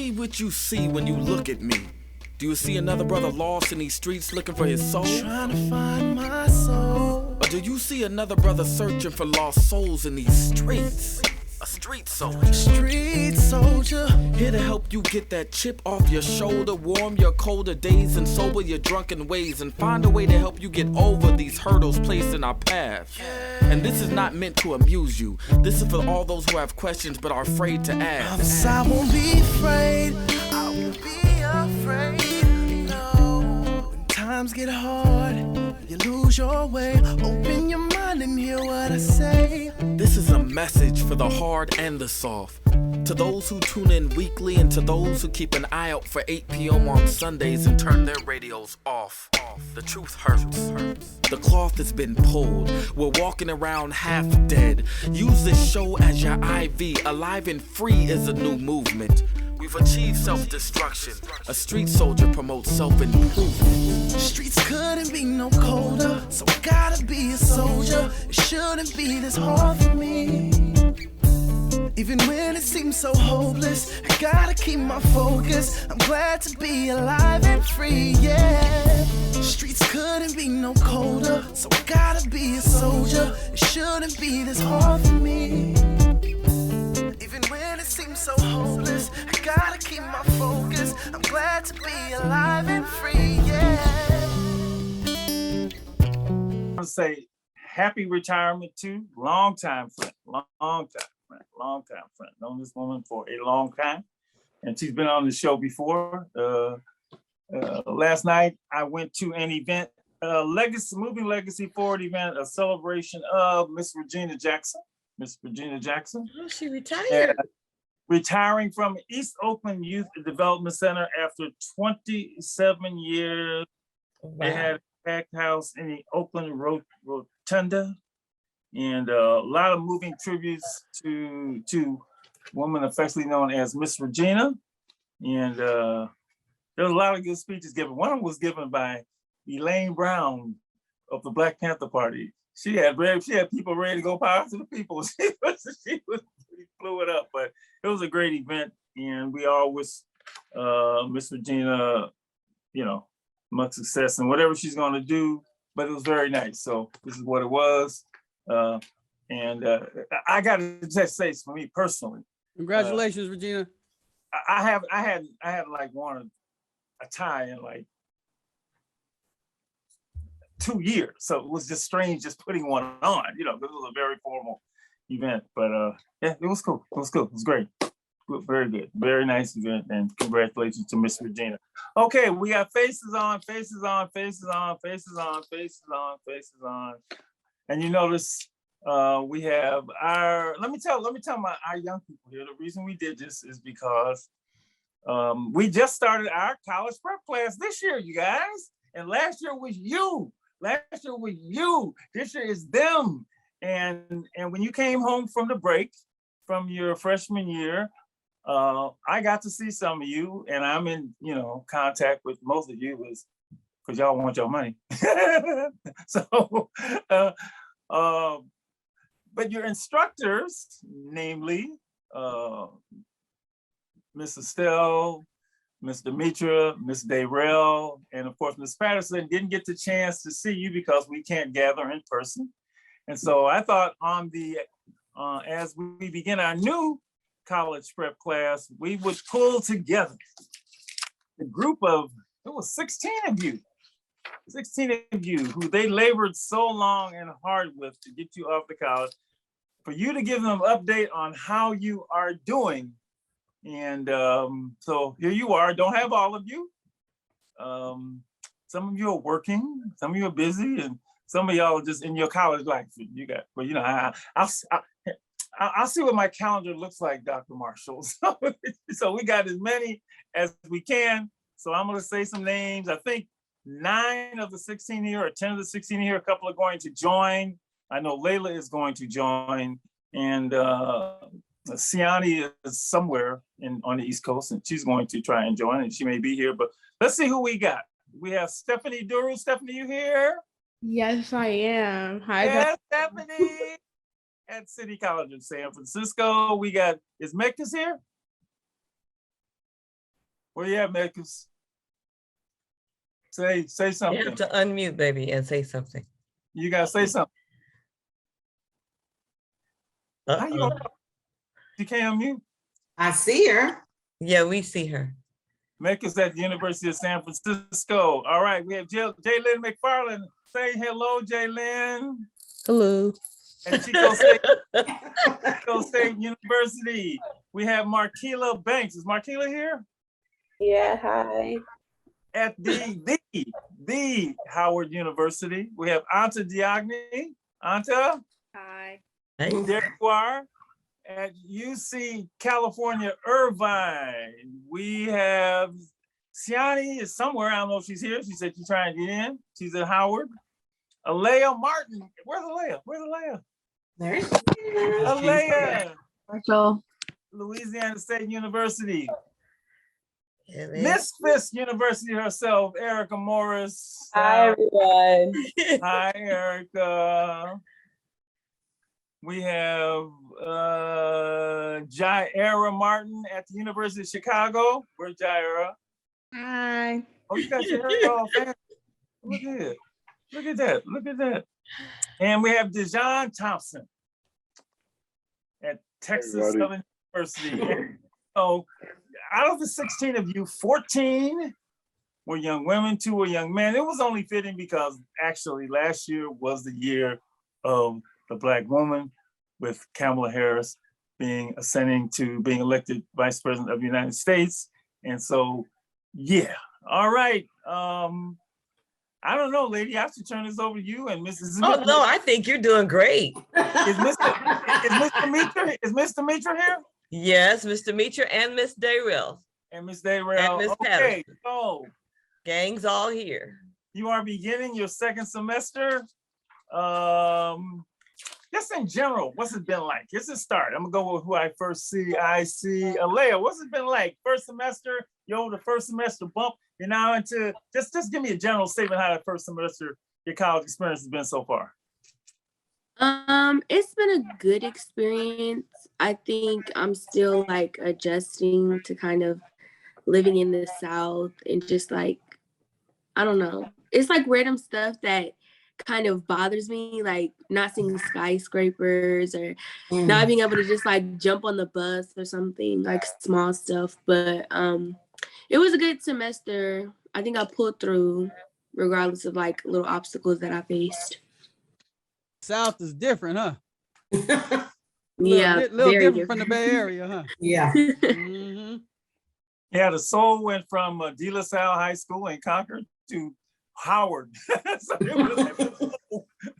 me what you see when you look at me. Do you see another brother lost in these streets looking for his soul? Trying to find my soul. Or do you see another brother searching for lost souls in these streets? A street soldier. Street soldier. Here to help you get that chip off your shoulder, warm your colder days and sober your drunken ways, and find a way to help you get over these hurdles placed in our path. And this is not meant to amuse you. This is for all those who have questions but are afraid to ask. I won't be afraid. I won't be afraid. No. When times get hard, you lose your way. Open your mind and hear what I say. This is a message for the hard and the soft. To those who tune in weekly and to those who keep an eye out for 8 p.m. on Sundays and turn their radios off. The truth hurts. The cloth has been pulled. We're walking around half dead. Use this show as your IV. Alive and free is a new movement. We've achieved self-destruction. A street soldier promotes self-improvement. Streets couldn't be no colder, so I gotta be a soldier. It shouldn't be this hard for me. Even when it seems so hopeless, I gotta keep my focus. I'm glad to be alive and free, yeah. Streets couldn't be no colder, so I gotta be a soldier. It shouldn't be this hard for me. Even when it seems so hopeless, I gotta keep my focus. I'm glad to be alive and free, yeah. I want to say happy retirement to longtime friend, longtime friend. Known this woman for a long time, and she's been on the show before. Last night I went to an event, Moving Legacy Forward event, a celebration of Miss Regina Jackson. Miss Regina Jackson. Oh, she retired. Retiring from East Oakland Youth Development Center after 27 years. Wow. They had a packed house in the Oakland Rotunda, and a lot of moving tributes to women affectionately known as Miss Regina. And there was a lot of good speeches given. One of them was given by Elaine Brown of the Black Panther Party. She had people ready to go power to the people. She blew it up, but it was a great event, and we all wish Miss Regina, much success in whatever she's going to do. But it was very nice. So this is what it was, and I got to just say, for me personally, congratulations, Regina. I had like worn a tie in like 2 years, so it was just strange just putting one on. This was a very formal event, but yeah, it was cool. It was great. Very good, very nice event, and congratulations to Miss Regina. Okay, we got faces on, and you notice we have our. Let me tell our young people here. The reason we did this is because we just started our college prep class this year, you guys, and last year was you. This year is them. And when you came home from the break from your freshman year, I got to see some of you, and I'm in contact with most of you because y'all want your money. So, but your instructors, namely Miss Estelle, Miss Demetra, Miss Dayrell, and of course, Miss Patterson, didn't get the chance to see you because we can't gather in person. And so I thought as we begin our new college prep class, we would pull together a group of, it was 16 of you who they labored so long and hard with to get you off to college, for you to give them an update on how you are doing. And so here you are. Don't have all of you. Some of you are working, some of you are busy, and some of y'all are just in your college life. You got, well, I'll see what my calendar looks like, Dr. Marshall. So we got as many as we can. So I'm going to say some names. I think 9 of the 16 here, or 10 of the 16 here, a couple are going to join. I know Layla is going to join, and Siani is somewhere on the East Coast, and she's going to try and join, and she may be here. But let's see who we got. We have Stephanie Duru. Stephanie, you here? Yes, I am. Hi, yes, Stephanie. At City College in San Francisco. We got, is Mecca's here? Where you at, Marcus? Say You something. have to unmute, baby, and say something. You gotta say something. How you gonna, you can't unmute? I see her. Yeah, we see her. Marcus at the University of San Francisco. All right, we have Jaylyn McFarland. Say hello, Jaylyn. Hello. At Chico State University. We have Marquila Banks. Is Marquila here? Yeah, hi. At the Howard University. We have Anta Diagni. Anta. Hi. Hey. There you are. At UC California, Irvine. We have Siani is somewhere. I don't know if she's here. She said she's trying to get in. She's at Howard. Alea Martin. Where's Alea? Where's Alea? There she is. Alea. So, Louisiana State University. Yeah, man. Miss Fisk University herself, Erica Morris. Hi, everyone. Hi, Erica. We have Jaira Martin at the University of Chicago. Where's Jaira? hi. Oh, you got your hair all fancy. Look at it. Look at that. Look at that. And we have Dejon Thompson at Texas Southern University. So out of the 16 of you, 14 were young women, 2 were young men. It was only fitting because actually last year was the year of the Black woman, with Kamala Harris ascending to being elected Vice President of the United States. And so, yeah. All right. I don't know, lady. I have to turn this over to you and Mrs. Oh no, I think you're doing great. Is Mr. Mitra here? Yes, Mr. Mitra and Miss Dayrell. And Miss Dayrell. And Miss Okay, Patterson. so Gang's all here. you are beginning your second semester. Just in general, what's it been like? Here's the start. I'm gonna go with who I first see. I see Alea. What's it been like? First semester, you're over the first semester bump. You're now into, just give me a general statement how that first semester, your college experience has been so far. It's been a good experience. I think I'm still like adjusting to kind of living in the South and just like, I don't know. It's like random stuff that kind of bothers me, like not seeing skyscrapers or not being able to just like jump on the bus or something, like small stuff. But it was a good semester. I think I pulled through regardless of like little obstacles that I faced. South is different, huh? Yeah, little very different from the Bay Area, huh? Yeah. Mhm. Yeah, the soul went from De La Salle High School in Concord to Howard. So it was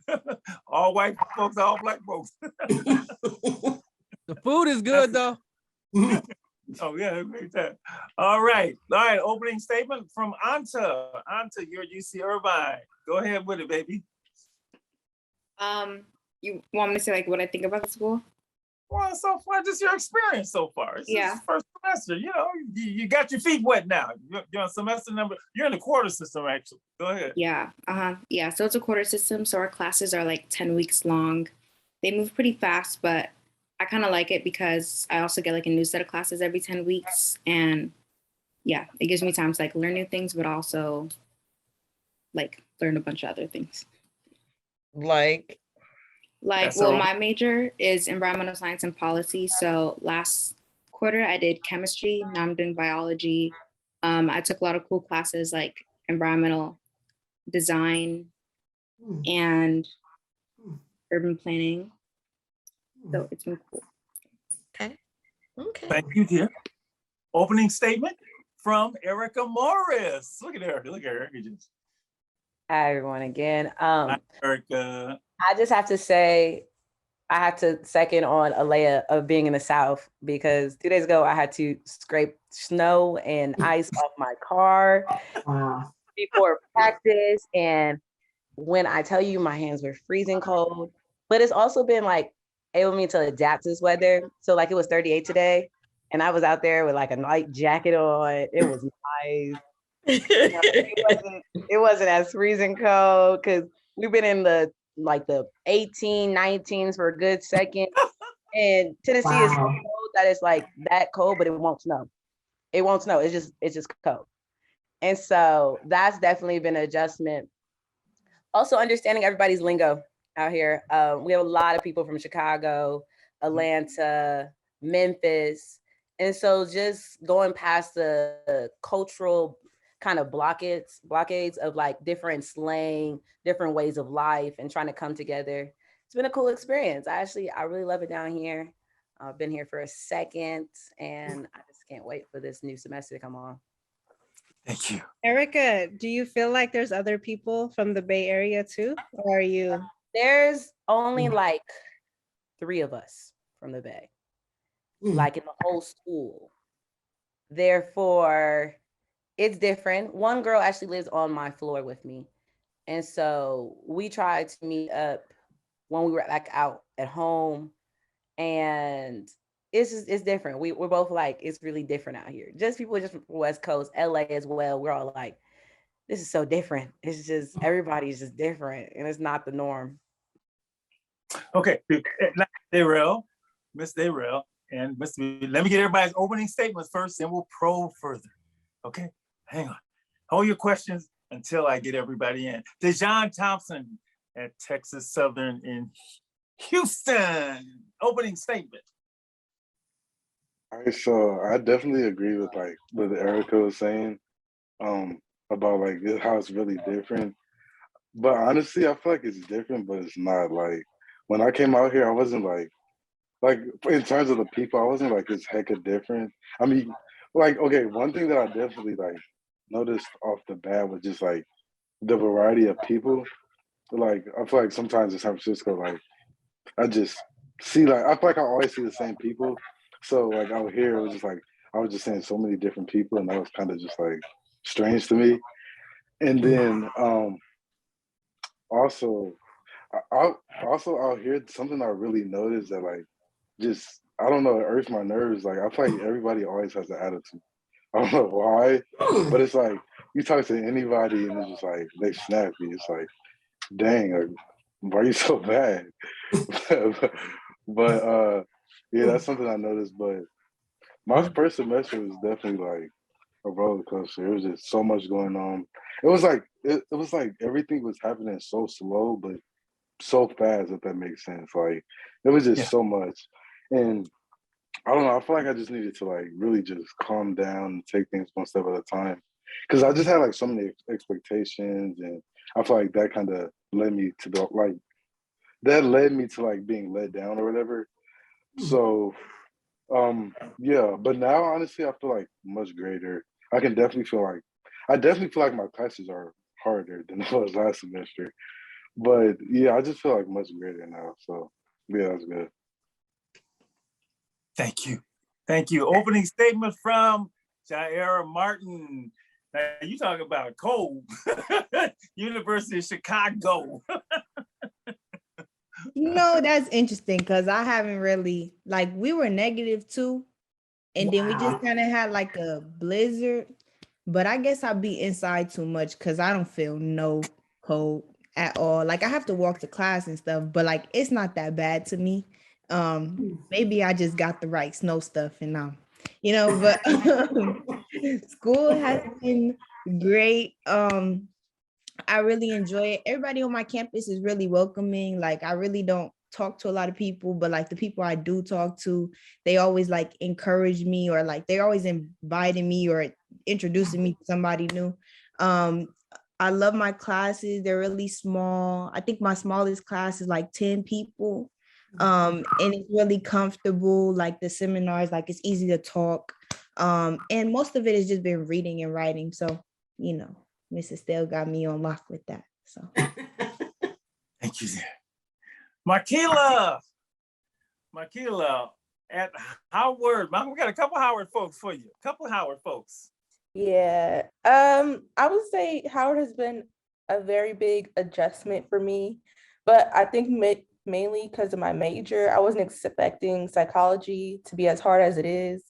like, all white folks, all Black folks. The food is good though. Oh yeah, great that. All right, opening statement from Anta. Anta, you're at UC Irvine. Go ahead with it, baby. You want me to say like what I think about the school? Well, so far, just your experience so far. It's Yeah. just first semester, you know, you got your feet wet now. You're on semester number, you're in the quarter system, actually. Go ahead. Yeah, yeah. So it's a quarter system. So our classes are like 10 weeks long. They move pretty fast, but I kind of like it because I also get like a new set of classes every 10 weeks. And yeah, it gives me time to like learn new things, but also like learn a bunch of other things. Like, That's Well, all. my major is environmental science and policy. So last quarter I did chemistry. Now I'm doing biology. I took a lot of cool classes like environmental design and urban planning. So it's been cool. okay. Thank you, dear. Opening statement from Erica Morris. Look at Erica. Look at Erica. Hi, everyone, again. Hi, Erica. I just have to say, I have to second on Alea of being in the South, because 2 days ago I had to scrape snow and ice off my car Wow. before practice. And when I tell you my hands were freezing cold, but it's also been like able me to adapt to this weather. So like it was 38 today and I was out there with like a light jacket on. It was nice. It wasn't as freezing cold because we've been in the 18, 19s for a good second. And Tennessee is so cold that it's like that cold, but it won't snow. it won't snow. It's just cold. And so that's definitely been an adjustment. Also understanding everybody's lingo out here. We have a lot of people from Chicago, Atlanta, Memphis. And so just going past the cultural kind of blockades of like different slang, different ways of life and trying to come together. It's been a cool experience. I really love it down here. I've been here for a second and I just can't wait for this new semester to come on. Thank you. Erica, do you feel like there's other people from the Bay Area too? Or are you? There's only like 3 of us from the Bay, like in the whole school. Therefore, it's different. One girl actually lives on my floor with me. And so we tried to meet up when we were like out at home. And it's different. We're both like, it's really different out here. Just people just from West Coast, LA as well. We're all like, this is so different. It's just, everybody's just different. And it's not the norm. Okay, Daryl, Miss Daryl, and Mr. Let me get everybody's opening statements first, then we'll probe further. Okay, hang on. Hold your questions until I get everybody in. Dejon Thompson at Texas Southern in Houston. Opening statement. All right, so I definitely agree with like what Erica was saying about like how it's really different. But honestly, I feel like it's different, but it's not. Like when I came out here, I wasn't like in terms of the people, I wasn't like it's hecka different. I mean, like, okay, one thing that I definitely like noticed off the bat was just like the variety of people. Like I feel like sometimes in San Francisco, like I just see like I feel like I always see the same people. So like out here, it was just like I was just seeing so many different people, and that was kind of just like strange to me. And then also out here, something I really noticed that like just I don't know, it irks my nerves. Like I feel like everybody always has an attitude. I don't know why, but it's like you talk to anybody and it's just like they snappy. It's like, dang, like, why are you so bad? but yeah, that's something I noticed. But my first semester was definitely like a roller coaster. There was just so much going on. It was like it was like everything was happening so slow, but so fast, if that makes sense. Like it was just so much. And I don't know, I feel like I just needed to like really just calm down and take things one step at a time. Cause I just had like so many expectations, and I feel like that kind of led me to being let down or whatever. So yeah, but now honestly I feel like much greater. I definitely feel like my classes are harder than it was last semester. But yeah, I just feel like much greater now. So yeah, that's good. Thank you. Thank you. Opening statement from Jaira Martin. Now you talk about cold. University of Chicago. That's interesting because I haven't really, like, we were -2, and then we just kind of had like a blizzard. But I guess I'll be inside too much because I don't feel no cold at all. Like I have to walk to class and stuff, but like it's not that bad to me. Maybe I just got the right snow stuff and now, but school has been great. I really enjoy it. Everybody on my campus is really welcoming. Like I really don't talk to a lot of people, but like the people I do talk to, they always like encourage me, or like they're always inviting me or introducing me to somebody new. I love my classes. They're really small. I think my smallest class is like 10 people. And it's really comfortable. Like the seminars, like it's easy to talk. And most of it has just been reading and writing. So, Mrs. Stell got me on lock with that. So thank you. Markila at Howard. We got a couple Howard folks for you. Yeah. I would say Howard has been a very big adjustment for me, but I think mainly because of my major. I wasn't expecting psychology to be as hard as it is.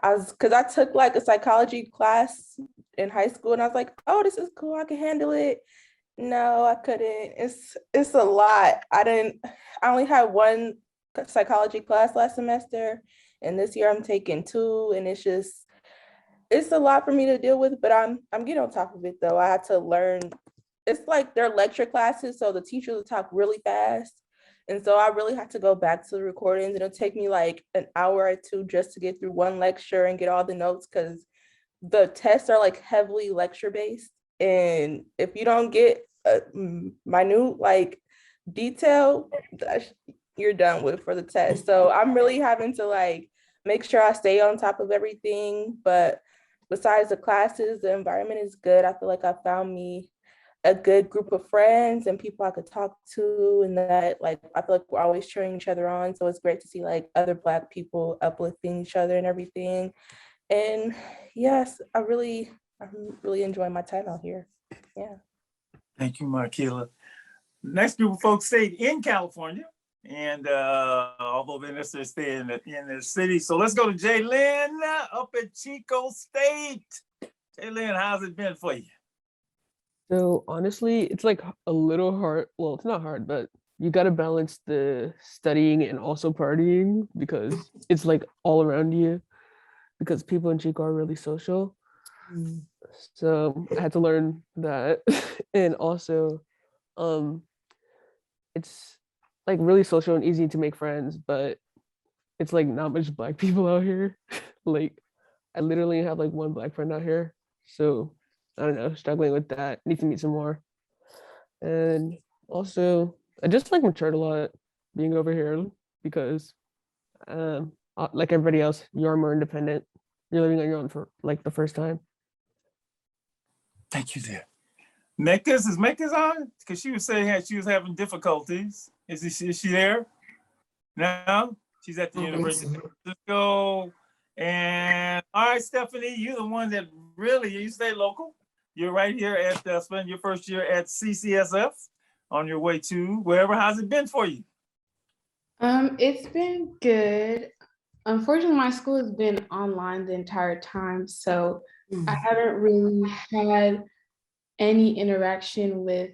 Because I took like a psychology class in high school and I was like, oh, this is cool, I can handle it. No, I couldn't. It's a lot. I only had one psychology class last semester, and this year I'm taking 2, and it's just it's a lot for me to deal with, but I'm getting on top of it though. I had to learn. It's like their lecture classes, so the teachers will talk really fast. And so I really had to go back to the recordings. It'll take me like an hour or two just to get through one lecture and get all the notes because the tests are like heavily lecture based. And if you don't get a minute like detail, you're done with for the test. So I'm really having to like make sure I stay on top of everything. But besides the classes, the environment is good. I feel like I found me a good group of friends and people I could talk to, and that like I feel like we're always cheering each other on. So it's great to see like other Black people uplifting each other and everything. And yes, I'm really enjoying my time out here. Yeah. Thank you, Markila. Next group of folks stayed in California, and although they're necessarily stay in the city. So let's go to Jaylyn up at Chico State. Jaylyn, how's it been for you? So honestly, it's like a little hard. Well, it's not hard, but you got to balance the studying and also partying because it's like all around you because people in Chico are really social. So I had to learn that. And also, it's like really social and easy to make friends, but it's like not much Black people out here. Like I literally have like one Black friend out here. So I don't know, struggling with that. Need to meet some more. And also, I just like matured a lot being over here because, like everybody else, you're more independent. You're living on your own for like the first time. Thank you, dear. Mekas, is Mekas on? Because she was saying she was having difficulties. Is she there? No, she's at the University of San Francisco. And all right, Stephanie, you're the one that really, you stay local. You're right here at spending your first year at CCSF on your way to wherever. How's it been for you? It's been good. Unfortunately, my school has been online the entire time, so I haven't really had any interaction with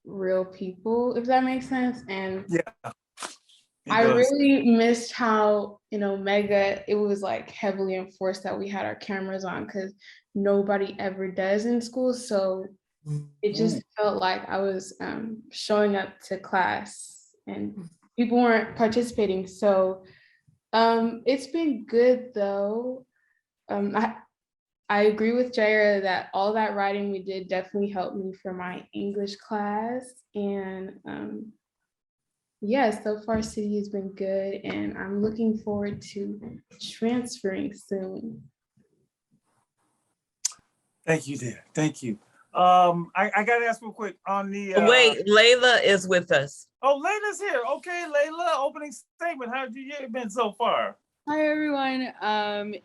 real people, if that makes sense. And yeah, I really missed how, Mega, it was like heavily enforced that we had our cameras on because nobody ever does in school. So it just felt like I was showing up to class and people weren't participating. So it's been good though. I agree with Jaira that all that writing we did definitely helped me for my English class. And yeah, so far City has been good and I'm looking forward to transferring soon. Thank you, dear. Thank you. I gotta ask real quick on the wait, Layla is with us. Oh, Layla's here. Okay, Layla, opening statement. How have you been so far? Hi everyone.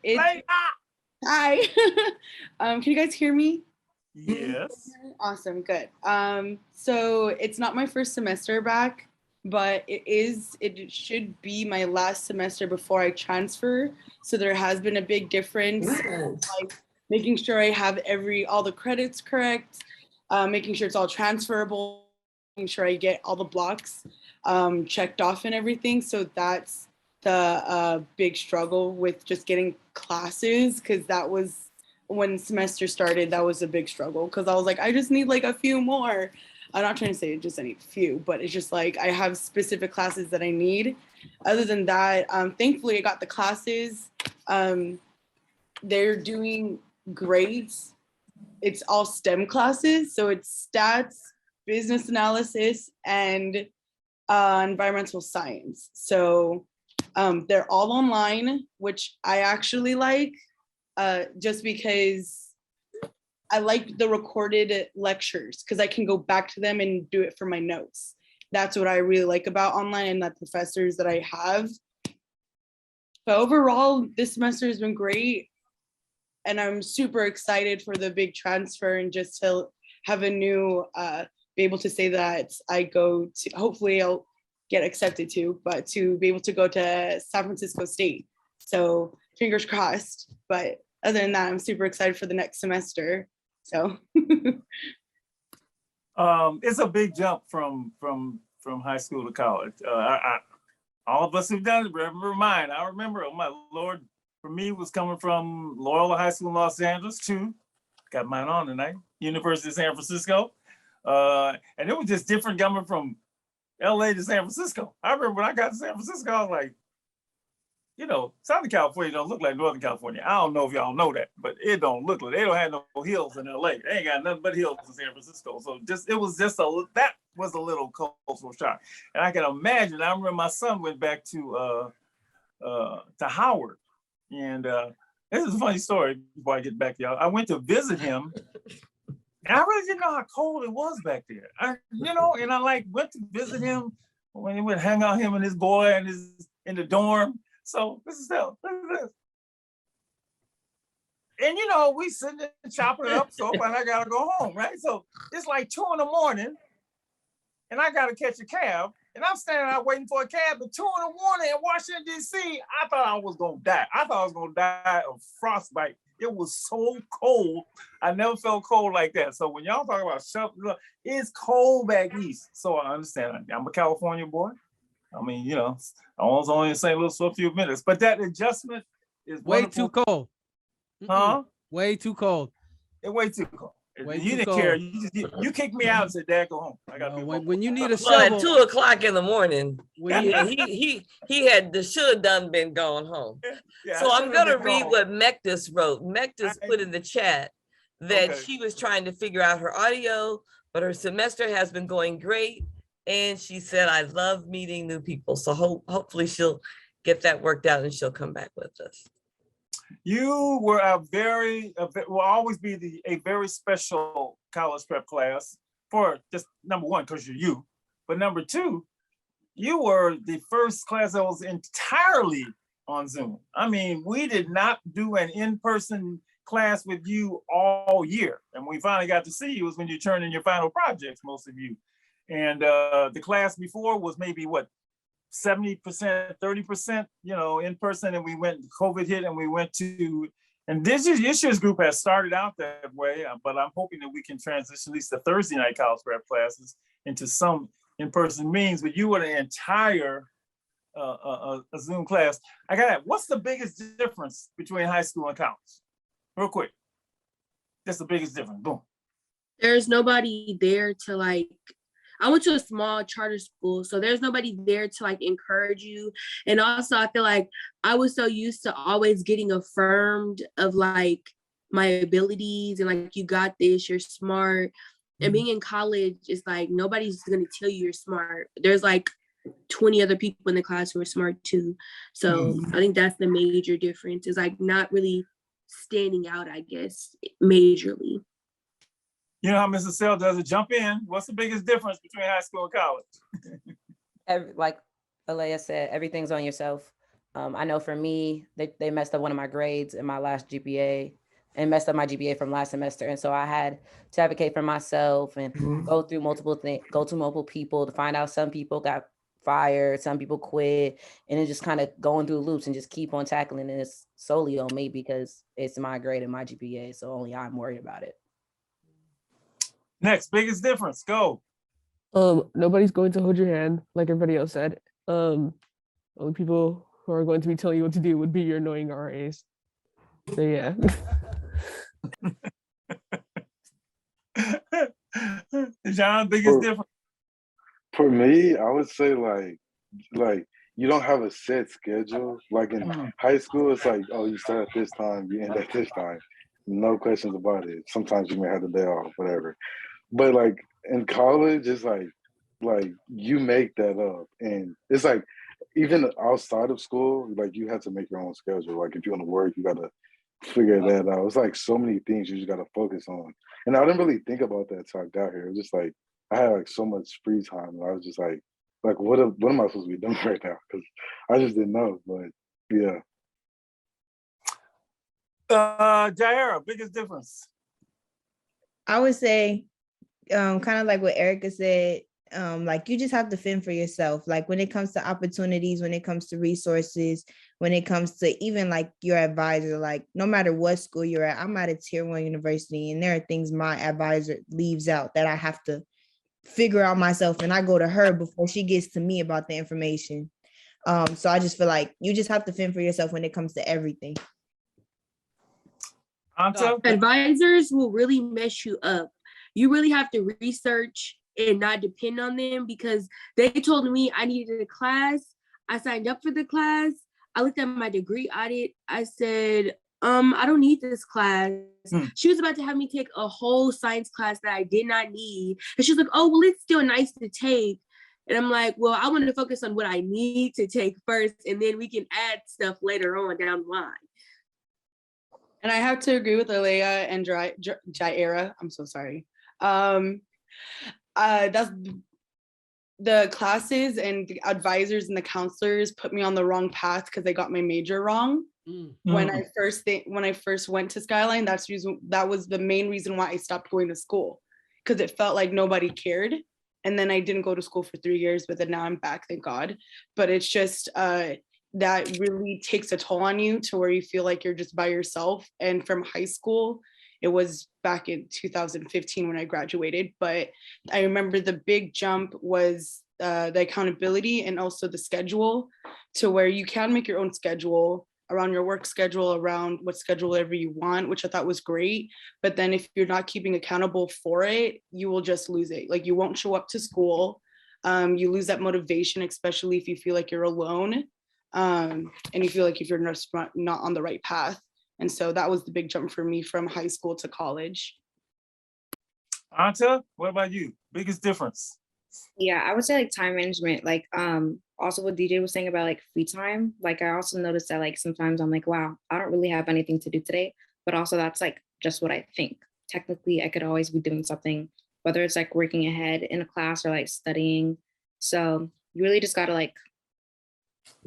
It's Layla! Hi. Can you guys hear me? Yes. Awesome, good. So it's not my first semester back, but it should be my last semester before I transfer. So there has been a big difference, like making sure I have all the credits correct, making sure it's all transferable, making sure I get all the blocks checked off and everything. So that's the big struggle with just getting classes, because that was when semester started, that was a big struggle because I was like, I just need like a few more. I'm not trying to say just I need a few, but it's just like I have specific classes that I need. Other than that, thankfully I got the classes. They're doing great. It's all STEM classes, so it's stats, business analysis, and environmental science. So they're all online, which I actually like, just because I like the recorded lectures because I can go back to them and do it for my notes. That's what I really like about online and the professors that I have. But overall, this semester has been great. And I'm super excited for the big transfer and just to have a new, be able to say that I go to, hopefully I'll get accepted to, but to be able to go to San Francisco State. So fingers crossed. But other than that, I'm super excited for the next semester. So it's a big jump from high school to college. All of us who've done it, remember mine. I remember, oh my Lord, for me was coming from Loyola High School in Los Angeles to, got mine on tonight, University of San Francisco. And it was just different coming from LA to San Francisco. I remember when I got to San Francisco, I was like, you know, Southern California don't look like Northern California. I don't know if y'all know that, but it don't look like, they don't have no hills in LA. They ain't got nothing but hills in San Francisco. So that was a little cultural shock. And I can imagine, I remember my son went back to Howard. And this is a funny story before I get back to y'all. I went to visit him. And I really didn't know how cold it was back there. And I like went to visit him when he would hang out, him and his boy and in the dorm. So this is hell. Look at this. And we sitting there chopping it up, so and I gotta go home, right? So it's like 2 a.m, and I gotta catch a cab, and I'm standing out waiting for a cab at 2 a.m. in Washington, D.C. I thought I was gonna die. I thought I was gonna die of frostbite. It was so cold. I never felt cold like that. So when y'all talk about shoveling, it's cold back east. So I understand. I'm a California boy. I mean, I was only in St. Louis for a few minutes, but that adjustment is way wonderful. too cold. Huh? Way too cold. It's way too cold. Way You too didn't cold. care. You kicked me out and said, "Dad, go home. I got to when you need a Well, at shovel. 2 o'clock in the morning, When he had the should done been gone home. Yeah, So I I'm should've gonna been read gone. what Mectis wrote. Mectis put in the chat that Okay. she was trying to figure out her audio, but her semester has been going great. And she said, I love meeting new people. So hopefully she'll get that worked out and she'll come back with us. You were will always be a very special college prep class for just number one, because you're you. But number two, you were the first class that was entirely on Zoom. I mean, we did not do an in-person class with you all year. And when we finally got to see you was when you turned in your final projects, most of you. And the class before was maybe 70%, 30%, in person. And we went, COVID hit and we went to, and this year's group has started out that way, but I'm hoping that we can transition at least the Thursday night college prep classes into some in-person meetings. But you were the entire a Zoom class. I got that. What's the biggest difference between high school and college? Real quick. That's the biggest difference. Boom. There's nobody there to I went to a small charter school, so there's nobody there to encourage you. And also I feel like I was so used to always getting affirmed of my abilities and you got this, you're smart. And being in college, it's nobody's gonna tell you you're smart. There's 20 other people in the class who are smart too. So I think that's the major difference, is not really standing out, I guess, majorly. You know how Mrs. Sell does it. Jump in. What's the biggest difference between high school and college? Like Alea said, everything's on yourself. I know for me, they messed up one of my grades in my last GPA and messed up my GPA from last semester. And so I had to advocate for myself and go through multiple things, go to multiple people to find out some people got fired, some people quit, and then just kind of going through loops and just keep on tackling. And it's solely on me because it's my grade and my GPA. So only I'm worried about it. Next, biggest difference, go. Nobody's going to hold your hand, like everybody else said. Only people who are going to be telling you what to do would be your annoying RAs. So yeah. John, biggest difference. For me, I would say like you don't have a set schedule. Like in high school, it's oh, you start at this time, you end at this time. No questions about it. Sometimes you may have the day off, whatever. But in college, it's like you make that up. And it's even outside of school, you have to make your own schedule. If you want to work, you got to figure that out. It's so many things you just got to focus on. And I didn't really think about that until I got here. It was just I had so much free time. And I was just what am I supposed to be doing right now? Because I just didn't know. But yeah. Jaira, biggest difference. I would say kind of like what Erica said, you just have to fend for yourself. When it comes to opportunities, when it comes to resources, when it comes to even your advisor, no matter what school you're at, I'm at a tier 1 university and there are things my advisor leaves out that I have to figure out myself, and I go to her before she gets to me about the information. So I just feel you just have to fend for yourself when it comes to everything. Advisors will really mess you up. You really have to research and not depend on them, because they told me I needed a class. I signed up for the class. I looked at my degree audit. I said, I don't need this class. She was about to have me take a whole science class that I did not need. And she's like, oh, well, it's still nice to take. And I'm like, well, I want to focus on what I need to take first, and then we can add stuff later on down the line. And I have to agree with Alea and Jaira. I'm so sorry. That's the classes and the advisors and the counselors put me on the wrong path because they got my major wrong. When I first went to Skyline, that was the main reason why I stopped going to school, because it felt like nobody cared. And then I didn't go to school for 3 years, but then now I'm back, thank God. But it's just that really takes a toll on you to where you feel like you're just by yourself. And from high school, it was back in 2015 when I graduated. But I remember the big jump was the accountability and also the schedule, to where you can make your own schedule around your work schedule, around what schedule ever you want, which I thought was great. But then if you're not keeping accountable for it, you will just lose it. Like, you won't show up to school. You lose that motivation, especially if you feel like you're alone. And you feel like if you're not on the right path. And so that was the big jump for me from high school to college. Anta, what about you? Biggest difference? Yeah, I would say like time management, like also what DJ was saying about like free time. Like, I also noticed that like sometimes I'm like, wow, I don't really have anything to do today, but also that's like just what I think. Technically, I could always be doing something, whether it's like working ahead in a class or like studying. So you really just gotta like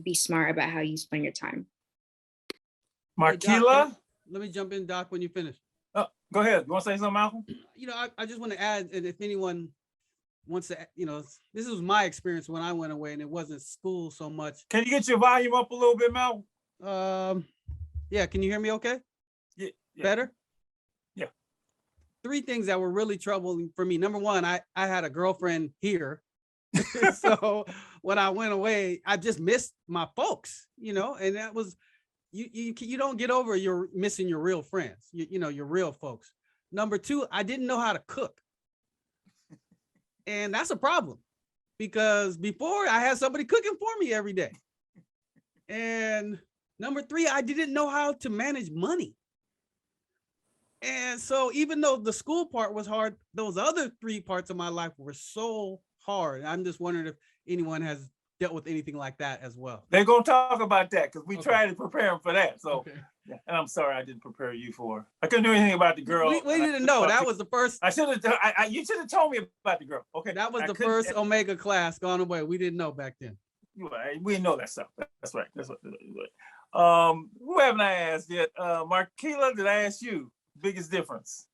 be smart about how you spend your time. Markila? Let me jump in, Doc, when you finish. Go ahead. You want to say something, Malcolm? You know, I just want to add, and if anyone wants to, you know, this was my experience when I went away, and it wasn't school so much. Can you get your volume up a little bit, Malcolm? Yeah, can you hear me okay? Yeah. Better? Yeah. 3 things that were really troubling for me. Number 1, I had a girlfriend here. So when I went away, I just missed my folks, you know, and that was, you don't get over your missing your real friends, you know, your real folks. Number 2, I didn't know how to cook. And that's a problem, because before I had somebody cooking for me every day. And number 3, I didn't know how to manage money. And so even though the school part was hard, those other 3 parts of my life were so hard. I'm just wondering if anyone has dealt with anything like that as well. They're going to talk about that, because we tried to prepare them for that. So, and I'm sorry I didn't prepare you for. I couldn't do anything about the girl. We didn't know. That was the first. I should have. You should have told me about the girl. Okay. That was the first Omega class gone away. We didn't know back then. We didn't know that stuff. That's right. That's what. Who haven't I asked yet? Markila, did I ask you? Biggest difference?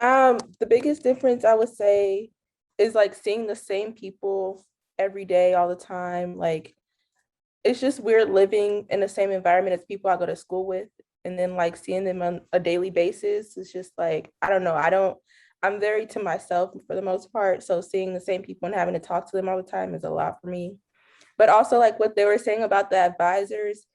The biggest difference I would say is like seeing the same people every day, all the time. Like, it's just weird living in the same environment as people I go to school with, and then like seeing them on a daily basis. It's just like, I don't know. I'm very to myself for the most part. So seeing the same people and having to talk to them all the time is a lot for me. But also like what they were saying about the advisors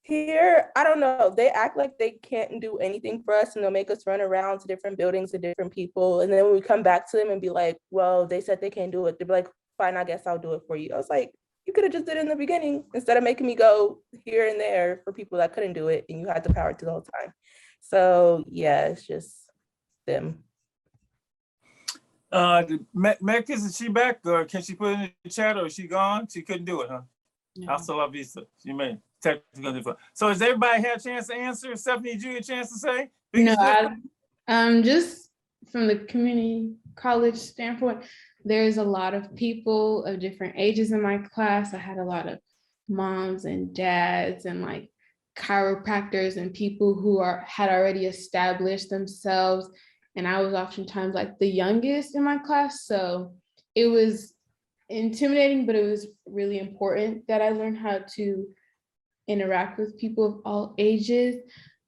here, I don't know. They act like they can't do anything for us, and they'll make us run around to different buildings to different people. And then when we come back to them and be like, well, they said they can't do it, they'll be like, fine, I guess I'll do it for you. I was like, you could have just did it in the beginning instead of making me go here and there for people that couldn't do it and you had the power to the whole time. So yeah, it's just them. Meg, is she back, or can she put it in the chat, or is she gone? She couldn't do it, huh? Hasta la vista. She may technically different. So has everybody had a chance to answer? Stephanie, did you get a chance to say? No, just from the community college standpoint, there's a lot of people of different ages in my class. I had a lot of moms and dads and like chiropractors and people who had already established themselves. And I was oftentimes like the youngest in my class. So it was intimidating, but it was really important that I learned how to interact with people of all ages.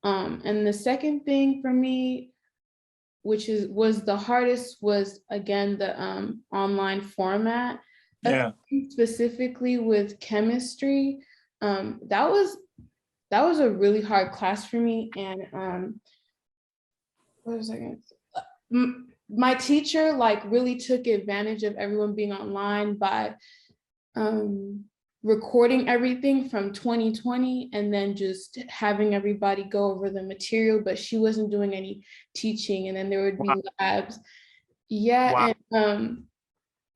And the second thing for me, which was the hardest, was again the online format. Yeah. Specifically with chemistry, that was a really hard class for me, and what was I gonna say? My teacher like really took advantage of everyone being online by recording everything from 2020 and then just having everybody go over the material, but she wasn't doing any teaching, and then there would be labs. Yeah. And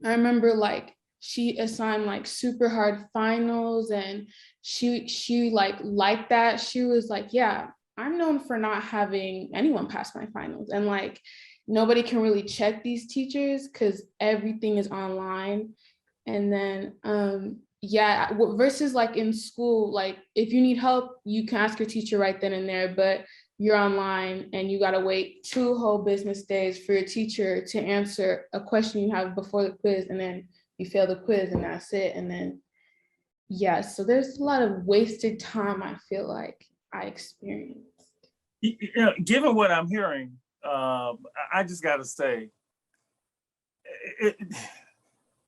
I remember like she assigned like super hard finals, and she liked that. She was like, yeah, I'm known for not having anyone pass my finals, and like nobody can really check these teachers because everything is online. And then yeah, versus like in school, like if you need help, you can ask your teacher right then and there, but you're online and you got to wait 2 whole business days for your teacher to answer a question you have before the quiz, and then you fail the quiz and that's it. And then yeah, so there's a lot of wasted time I feel like I experienced. You know, given what I'm hearing, I just got to say,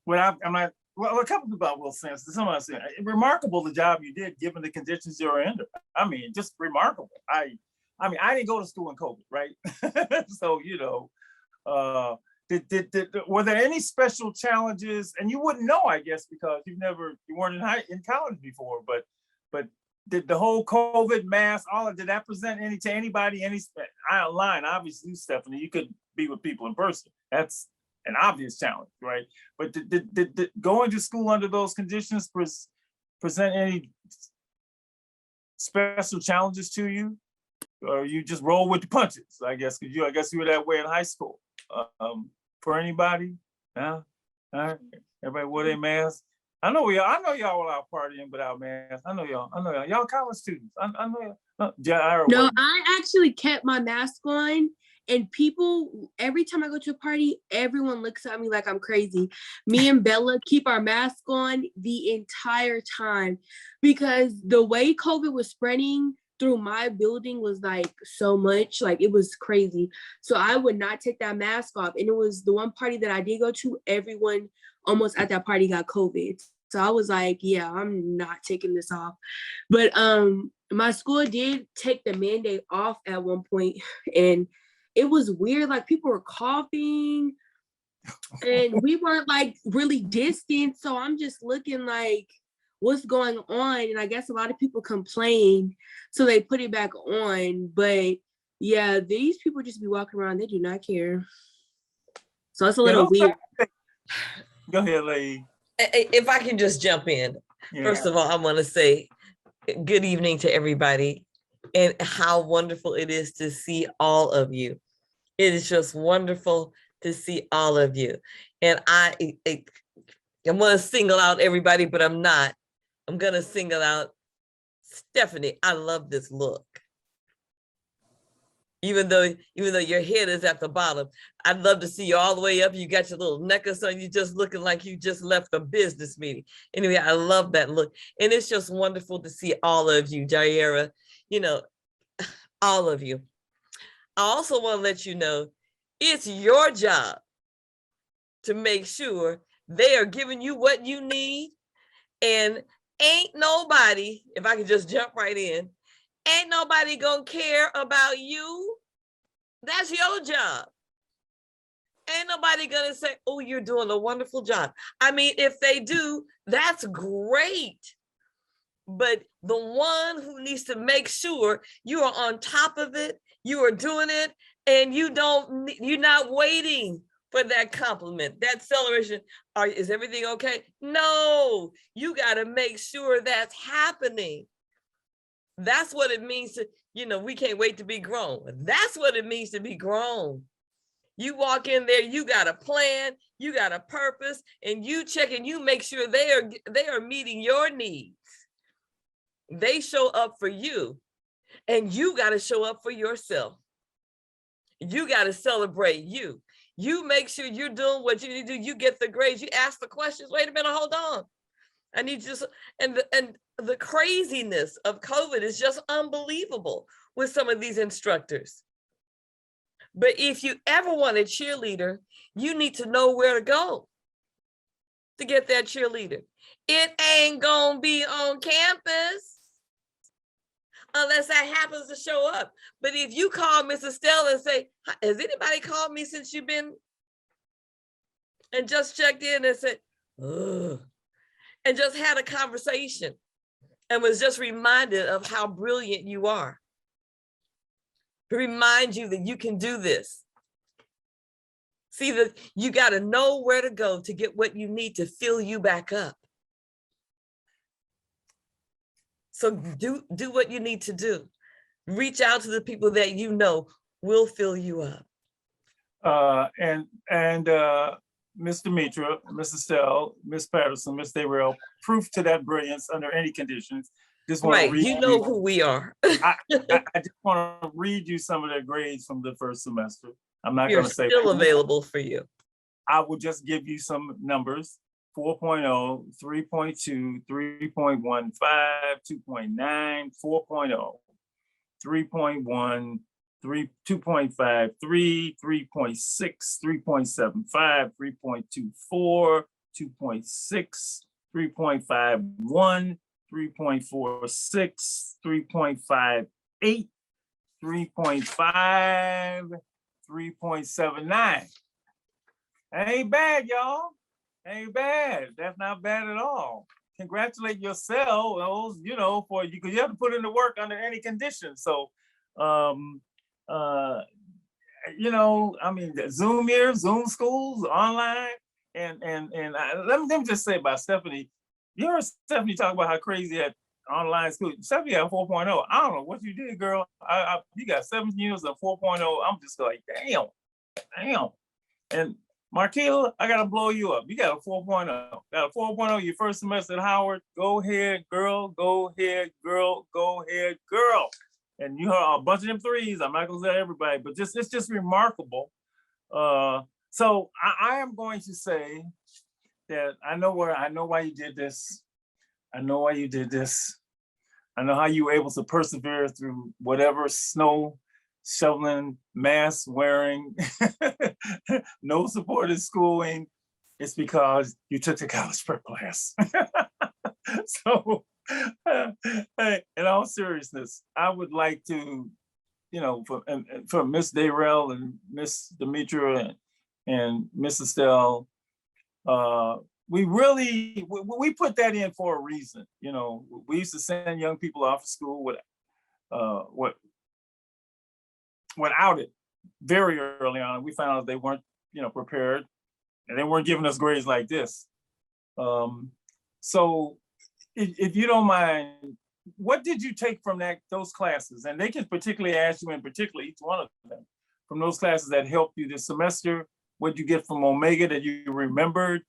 well, a couple people I will say, someone saying, remarkable the job you did given the conditions you were under. I mean, just remarkable. I mean, I didn't go to school in COVID, right? So, you know, were there any special challenges? And you wouldn't know, I guess, because you weren't in college before. But did the whole COVID mask, did that present any to anybody? Online, obviously, Stephanie, you could be with people in person. That's an obvious challenge, right? But did going to school under those conditions present any special challenges to you? Or you just roll with the punches, I guess, because I guess you were that way in high school. For anybody? No? All right. Everybody wore their masks. I know y'all were out partying without masks. I know y'all. Y'all college students. I know y'all. No, I actually kept my mask on, and people, every time I go to a party, everyone looks at me like I'm crazy. Me and Bella keep our mask on the entire time because the way COVID was spreading through my building was like so much, like it was crazy. So I would not take that mask off. And it was the one party that I did go to, everyone almost at that party got COVID. So I was like, yeah, I'm not taking this off. But my school did take the mandate off at one point, and it was weird. Like people were coughing and we weren't like really distant. So I'm just looking like, what's going on? And I guess a lot of people complained, so they put it back on. But yeah, these people just be walking around, they do not care. So it's a little weird. Go ahead, lady. If I can just jump in. Yeah. First of all, I want to say good evening to everybody and how wonderful it is to see all of you. It is just wonderful to see all of you. And I'm going to single out everybody, but I'm not. I'm going to single out Stephanie. I love this look. Even though your head is at the bottom, I'd love to see you all the way up. You got your little necklace on, you just looking like you just left a business meeting. Anyway, I love that look. And it's just wonderful to see all of you, Jaira, all of you. I also want to let you know, it's your job to make sure they are giving you what you need. And ain't nobody, if I can just jump right in, ain't nobody gonna care about you. That's your job. Ain't nobody gonna say, oh, you're doing a wonderful job. I mean, if they do, that's great. But the one who needs to make sure you are on top of it, you are doing it, and you're not waiting for that compliment, that celebration. Is everything okay? No, you gotta make sure that's happening. That's what it means to, we can't wait to be grown. That's what it means to be grown. You walk in there, you got a plan, you got a purpose, and you check and you make sure they are meeting your needs. They show up for you, and you got to show up for yourself. You got to celebrate you. You make sure you're doing what you need to do. You get the grades, you ask the questions. Wait a minute, hold on. I need you to, and the craziness of COVID is just unbelievable with some of these instructors. But if you ever want a cheerleader, you need to know where to go to get that cheerleader. It ain't gonna be on campus. unless that happens to show up. But if you call Mrs. Stella and say, has anybody called me since you've been, and just checked in and said, ugh, and just had a conversation and was just reminded of how brilliant you are. To remind you that you can do this. See, that you got to know where to go to get what you need to fill you back up. So do what you need to do. Reach out to the people that you know will fill you up. And Ms. Demetra, Ms. Estelle, Ms. Patterson, Ms. Dayrell, proof to that brilliance under any conditions. Just want to read you know who we are. I just want to read you some of their grades from the first semester. I'm not going to say. Still available for you. I will just give you some numbers. 4.0, 3.2, 3.15, 2.9, 4.0, 3.1, 2.5, 3, 3.6, 3.75, 3.24, 2.6, 3.51, 3.46, 3.58, 3.5, 3.79. Ain't bad, y'all. Ain't bad. That's not bad at all. Congratulate yourselves, for you, because you have to put in the work under any conditions. So, Zoom here, Zoom schools, online, and let me just say about Stephanie. You heard Stephanie talk about how crazy that online school. Stephanie had 4.0. I don't know what you did, girl. You got 7 years of 4.0. I'm just like, damn. And Marquila, I gotta blow you up. You got a 4.0. Got a 4.0 your first semester at Howard. Go ahead, girl. Go ahead, girl. Go ahead, girl. And you heard a bunch of them threes. I'm not gonna say everybody, but it's just remarkable. So I am going to say that I know why you did this. I know why you did this. I know how you were able to persevere through whatever snow shoveling, mask wearing, no supported schooling. It's because you took the college prep class. So, in all seriousness, I would like to, for Miss Dayrell and Miss Demetra and Miss Estelle, we put that in for a reason. We used to send young people off to school without it very early on. We found out they weren't, prepared, and they weren't giving us grades like this. So if you don't mind, what did you take from those classes? And they can particularly ask you, in particular, each one of them, from those classes that helped you this semester. What did you get from Omega that you remembered?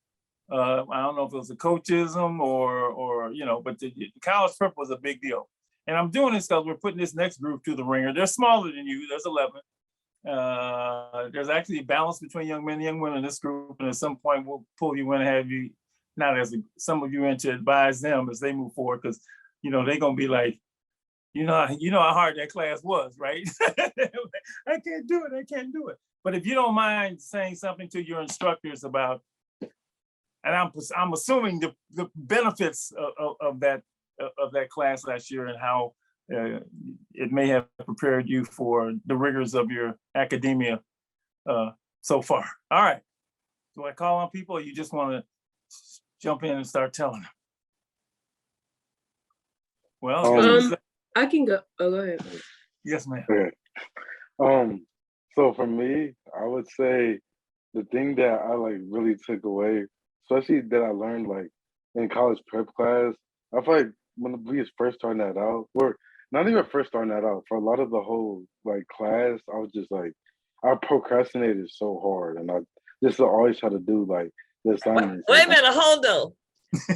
I don't know if it was a coachism or but the college prep was a big deal. And I'm doing this because we're putting this next group through the ringer. They're smaller than you. There's 11. There's actually a balance between young men and young women in this group. And at some point, we'll pull you in and have you, some of you in to advise them as they move forward. Because, they're going to be like, how hard that class was, right? I can't do it. But if you don't mind saying something to your instructors about, and I'm assuming the benefits of that class last year and how it may have prepared you for the rigors of your academia so far. All right. Do I call on people, or you just want to jump in and start telling them? Well, I can go. Oh, go ahead. Yes, ma'am. Okay. So for me, I would say the thing that I really took away, especially that I learned in college prep class, I feel like when we was first starting that out, or not even first starting that out, for a lot of the whole class, I was just I procrastinated so hard, and I just always try to do the assignments. Wait a minute, hold on.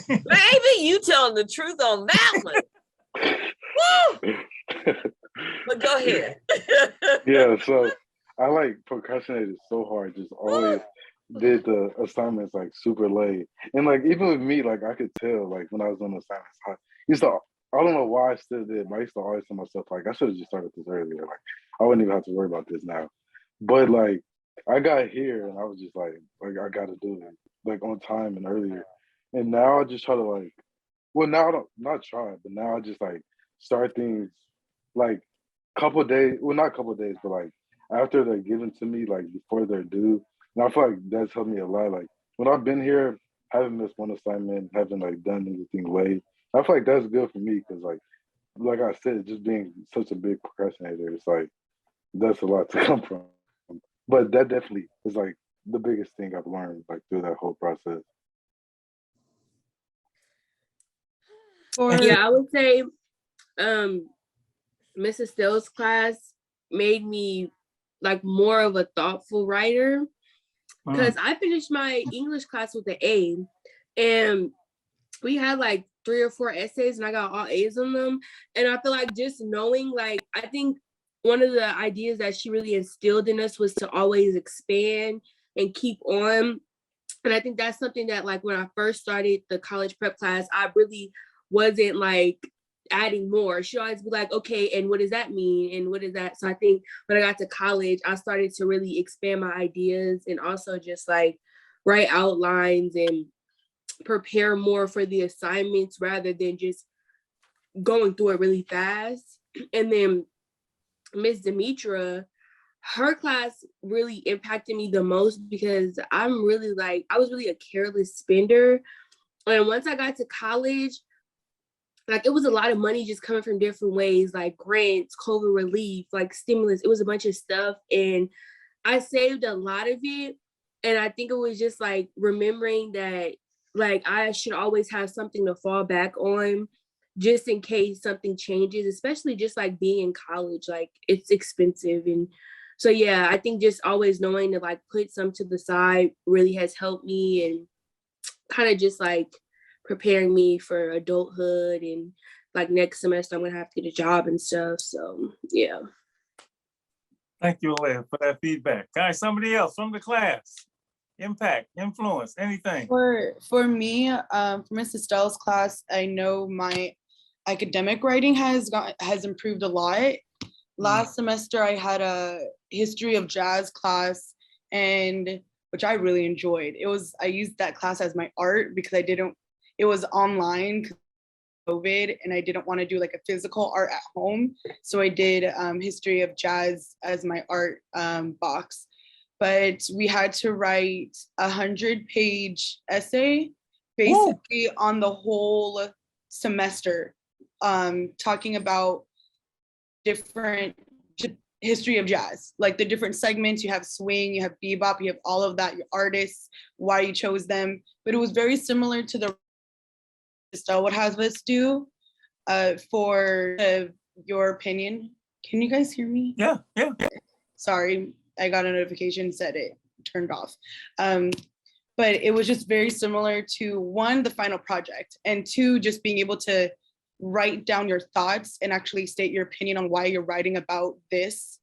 Maybe you telling the truth on that one. Woo! But go ahead. Yeah, so I procrastinated so hard, just always did the assignments super late. And even with me, I could tell when I was on the assignments, I don't know why I still did, but I used to always tell myself I should have just started this earlier. I wouldn't even have to worry about this now. But I got here and I was just I gotta do it on time and earlier. And now I just try to now I don't, not try, but now I just start things like couple days, well not couple days, but like after they're given to me, like before they're due. And I feel like that's helped me a lot. Like when I've been here, haven't missed one assignment, haven't like done anything late. I feel like that's good for me because like I said, just being such a big procrastinator, it's like that's a lot to come from. But that definitely is like the biggest thing I've learned like through that whole process. Yeah, I would say Mrs. Still's class made me like more of a thoughtful writer because I finished my English class with an A, and we had like 3 or 4 essays and I got all A's on them. And I feel like just knowing, like, I think one of the ideas that she really instilled in us was to always expand and keep on. And I think that's something that, like, when I first started the college prep class, I really wasn't like adding more. She always be like, okay, and what does that mean? And what is that? So I think when I got to college, I started to really expand my ideas and also just like write outlines and prepare more for the assignments rather than just going through it really fast. And then Miss Demetra, her class really impacted me the most because I was really a careless spender. And once I got to college, like it was a lot of money just coming from different ways, like grants, COVID relief, like stimulus. It was a bunch of stuff. And I saved a lot of it. And I think it was just like remembering that like I should always have something to fall back on just in case something changes, especially just like being in college, like it's expensive. And so, yeah, I think just always knowing to like put some to the side really has helped me and kind of just like preparing me for adulthood. And like next semester, I'm going to have to get a job and stuff. So, yeah. Thank you, Alea, for that feedback. Guys, somebody else from the class. Impact, influence, anything. For me, for Miss Estelle's class, I know my academic writing has improved a lot. Last semester, I had a history of jazz class, and which I really enjoyed. I used that class as my art because it was online COVID, and I didn't want to do like a physical art at home. So I did history of jazz as my art box. But we had to write 100-page essay basically on the whole semester, talking about different history of jazz, like the different segments. You have swing, you have bebop, you have all of that, your artists, why you chose them. But it was very similar to the Estelle would have us do for your opinion. Can you guys hear me? Yeah. Sorry, I got a notification, said it turned off. But it was just very similar to 1, the final project, and 2, just being able to write down your thoughts and actually state your opinion on why you're writing about this,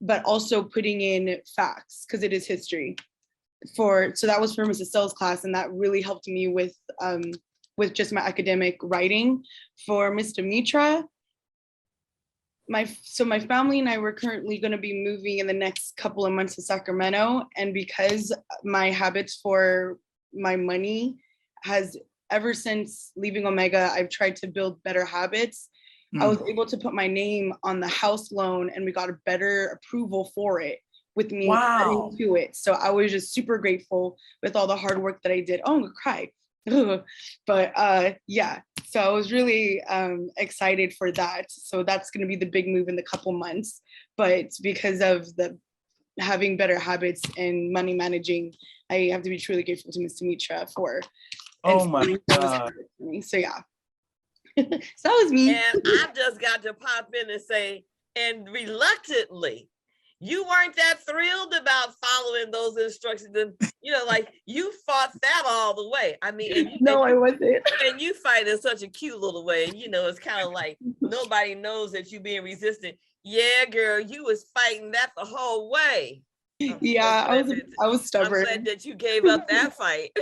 but also putting in facts because it is history. So that was for Mrs. Sell's class, and that really helped me with just my academic writing. For Ms. Demetra, my family and I were currently going to be moving in the next couple of months to Sacramento. And because my habits for my money has, ever since leaving Omega, I've tried to build better habits. I was able to put my name on the house loan, and we got a better approval for it with me adding to it. So I was just super grateful with all the hard work that I did. Oh, I'm gonna cry. But yeah, so I was really excited for that. So that's going to be the big move in the couple months. But because of the having better habits and money managing, I have to be truly grateful to Ms. Demetra for. Oh my God. So yeah, so that was me. And I've just got to pop in and say, and reluctantly, you weren't that thrilled about following those instructions, and like you fought that all the way. I mean, I wasn't. And you fight in such a cute little way. It's kind of like nobody knows that you being resistant. Yeah, girl, you was fighting that the whole way. Yeah, I was stubborn. I'm glad that you gave up that fight.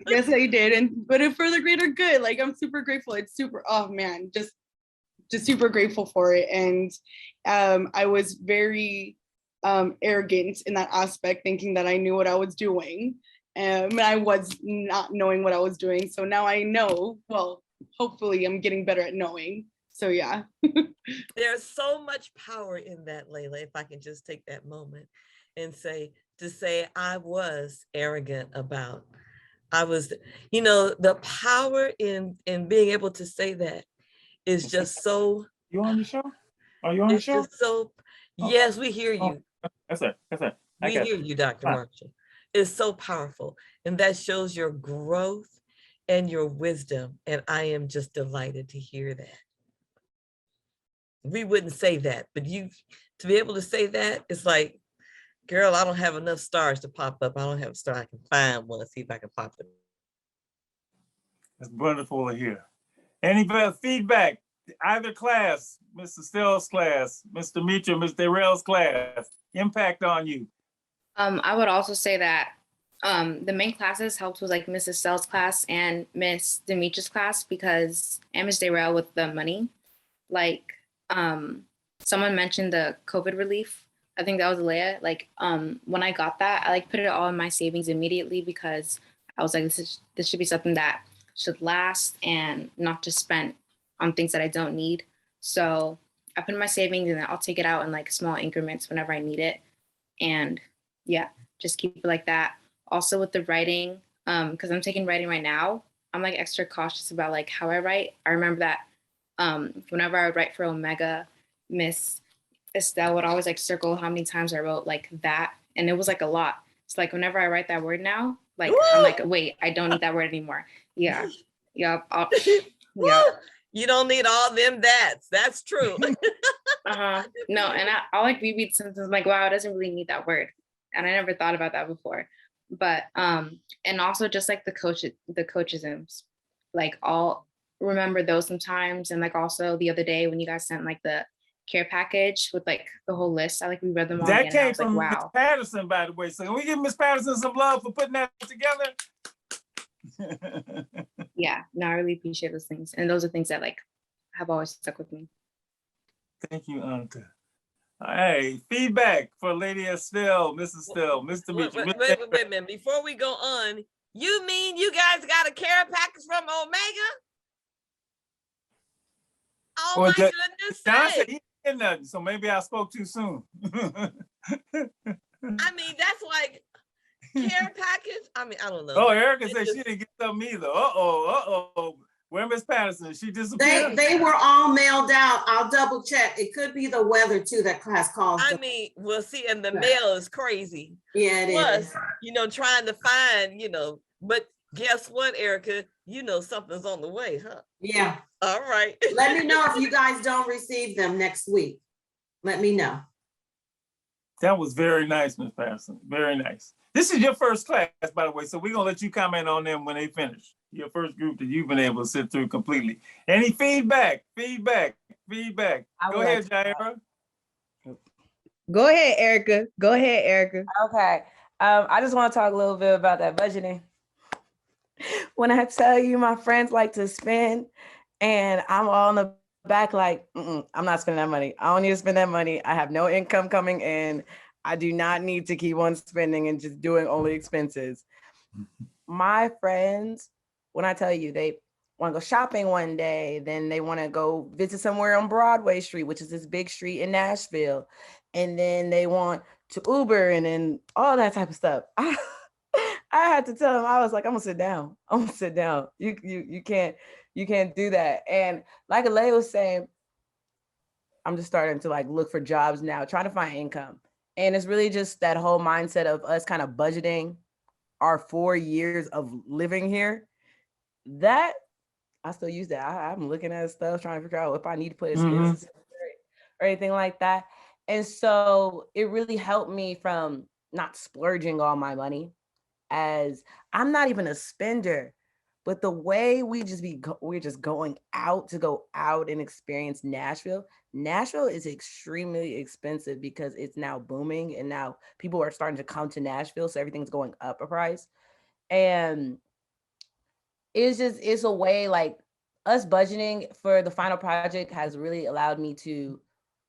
Yes, I did, but for the greater good. Like I'm super grateful. It's super. Oh man, just super grateful for it. And I was very arrogant in that aspect, thinking that I knew what I was doing. I was not knowing what I was doing. So now I know. Well, hopefully I'm getting better at knowing. So yeah. There's so much power in that, Layla, if I can just take that moment and say, I was arrogant about, I was, the power in being able to say that is just so. You on the show? Are you on the It's show? just so, yes, we hear you. That's it. That's it. We hear you, Dr. Marshall. It's so powerful. And that shows your growth and your wisdom. And I am just delighted to hear that. We wouldn't say that, but you, to be able to say that, it's like, girl, I don't have enough stars to pop up. I don't have a star. I can find one. See if I can pop it. It's wonderful to hear. Any feedback? Either class, Mr. Still's class, Mr. Mitra, Ms. Darrell's class, impact on you? I would also say that the main classes helped with like Mrs. Stell's class and Miss Dimitri's class and Ms. Darrell with the money. Like someone mentioned the COVID relief. I think that was Leia. Like when I got that, I like put it all in my savings immediately because I was like, this should be something that should last and not just spent on things that I don't need. So I put in my savings and then I'll take it out in like small increments whenever I need it. And yeah, just keep it like that. Also with the writing, because I'm taking writing right now, I'm like extra cautious about like how I write. I remember that whenever I would write for Omega, Miss Estelle would always like circle how many times I wrote like that. And it was like a lot. It's like whenever I write that word now, like I'm like, wait, I don't need that word anymore. Yeah. Yeah. Yeah. You don't need all them that's. That's true. No, and I'll like reread sentences like, wow, it doesn't really need that word. And I never thought about that before. But and also just like the coachisms, like I'll remember those sometimes. And like also the other day when you guys sent like the care package with like the whole list, I like reread them all That again. came from like, Miss wow. Patterson, by the way. So can we give Miss Patterson some love for putting that together? Yeah, no, I really appreciate those things. And those are things that like have always stuck with me. Thank you, Anka. Hey, feedback for Lady Estelle, Mrs. Estelle, Mr. Mitchell. Wait a minute. Before we go on, you mean you guys got a care package from Omega? Oh my goodness John said sake. he didn't get nothing, so maybe I spoke too soon. I mean, that's like care package. I mean, I don't know. Oh, Erica said she didn't get something either. Uh-oh. Where Miss Patterson? She disappeared? They were all mailed out. I'll double check. It could be the weather too that class calls. I mean, we'll see, and the mail is crazy. Yeah, it is. Trying to find, but guess what, Erica? Something's on the way, huh? Yeah. All right. Let me know if you guys don't receive them next week. Let me know. That was very nice, Miss Patterson. Very nice. This is your first class, by the way, so we're going to let you comment on them when they finish. Your first group that you've been able to sit through completely. Any feedback? Go ahead, Jaira. Go ahead, Erica. Okay. I just want to talk a little bit about that budgeting. When I tell you my friends like to spend and I'm all in the back like, I'm not spending that money. I don't need to spend that money. I have no income coming in. I do not need to keep on spending and just doing only expenses. My friends, when I tell you they want to go shopping one day, then they want to go visit somewhere on Broadway Street, which is this big street in Nashville. And then they want to Uber and then all that type of stuff. I had to tell them, I was like, I'm gonna sit down. You can't do that. And like Alea was saying, I'm just starting to like look for jobs now, trying to find income. And it's really just that whole mindset of us kind of budgeting our 4 years of living here. That I still use that. I'm looking at stuff, trying to figure out if I need to put expenses or anything like that. And so it really helped me from not splurging all my money, as I'm not even a spender, but the way we're just going out to go out and experience Nashville. Nashville is extremely expensive because it's now booming and now people are starting to come to Nashville. So everything's going up a price. And it's a way like us budgeting for the final project has really allowed me to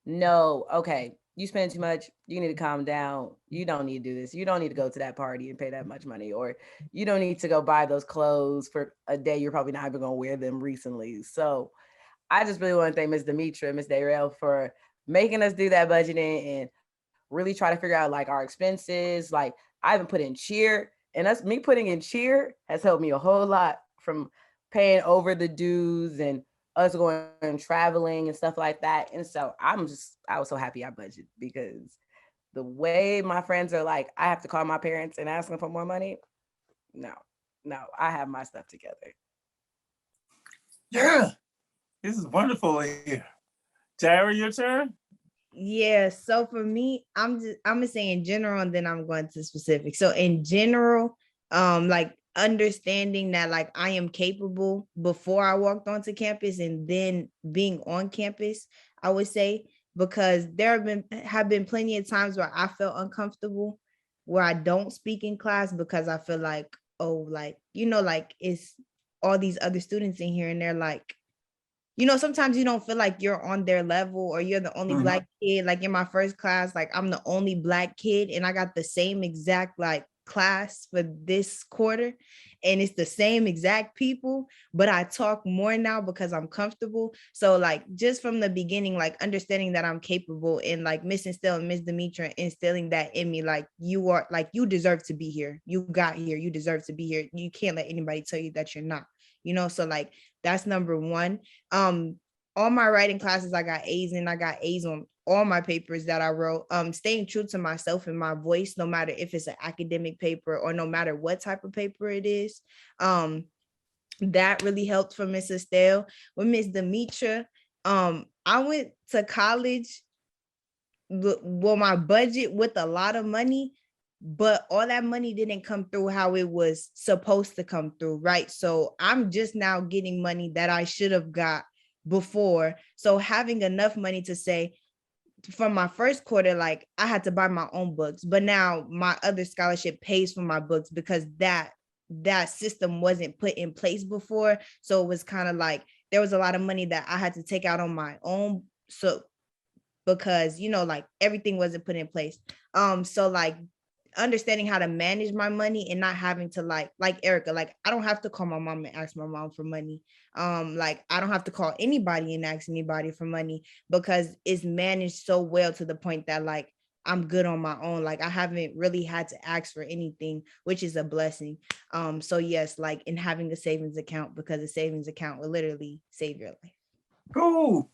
know, okay, you spend too much, you need to calm down. You don't need to do this. You don't need to go to that party and pay that much money, or you don't need to go buy those clothes for a day. You're probably not even going to wear them recently. So I just really want to thank Ms. Demetra and Ms. Dayrell for making us do that budgeting and really try to figure out like our expenses. Like I haven't put in cheer, and me putting in cheer has helped me a whole lot from paying over the dues and us going and traveling and stuff like that. And so I was so happy I budgeted, because the way my friends are like, I have to call my parents and ask them for more money. No, I have my stuff together. Yeah, this is wonderful here. Jerry, your turn. Yeah, so for me, I'm gonna say in general, and then I'm going to specific. So in general, like understanding that like I am capable before I walked onto campus, and then being on campus, I would say, because there have been plenty of times where I felt uncomfortable, where I don't speak in class because I feel like, oh, like, like it's all these other students in here and they're like, sometimes you don't feel like you're on their level, or you're the only Black kid. Like in my first class, like I'm the only Black kid and I got the same exact like class for this quarter, and it's the same exact people, but I talk more now because I'm comfortable. So like just from the beginning, like understanding that I'm capable, and like Miss Instill and Miss Demetra instilling that in me, like you deserve to be here. You got here, you deserve to be here. You can't let anybody tell you that you're not. So like that's number one. All my writing classes, I got A's, and I got A's on all my papers that I wrote. Staying true to myself and my voice, no matter if it's an academic paper or no matter what type of paper it is. That really helped for Miss Estelle. With Miss Demetra, I went to college with my budget with a lot of money, but all that money didn't come through how it was supposed to come through, right? So I'm just now getting money that I should have got before. So having enough money to say, from my first quarter, like I had to buy my own books, but now my other scholarship pays for my books because that system wasn't put in place before. So it was kind of like there was a lot of money that I had to take out on my own. So because like everything wasn't put in place. So like understanding how to manage my money and not having to like Erica, like I don't have to call my mom and ask my mom for money. Like I don't have to call anybody and ask anybody for money because it's managed so well to the point that like I'm good on my own. Like I haven't really had to ask for anything, which is a blessing. So yes, like in having a savings account, because a savings account will literally save your life. Cool.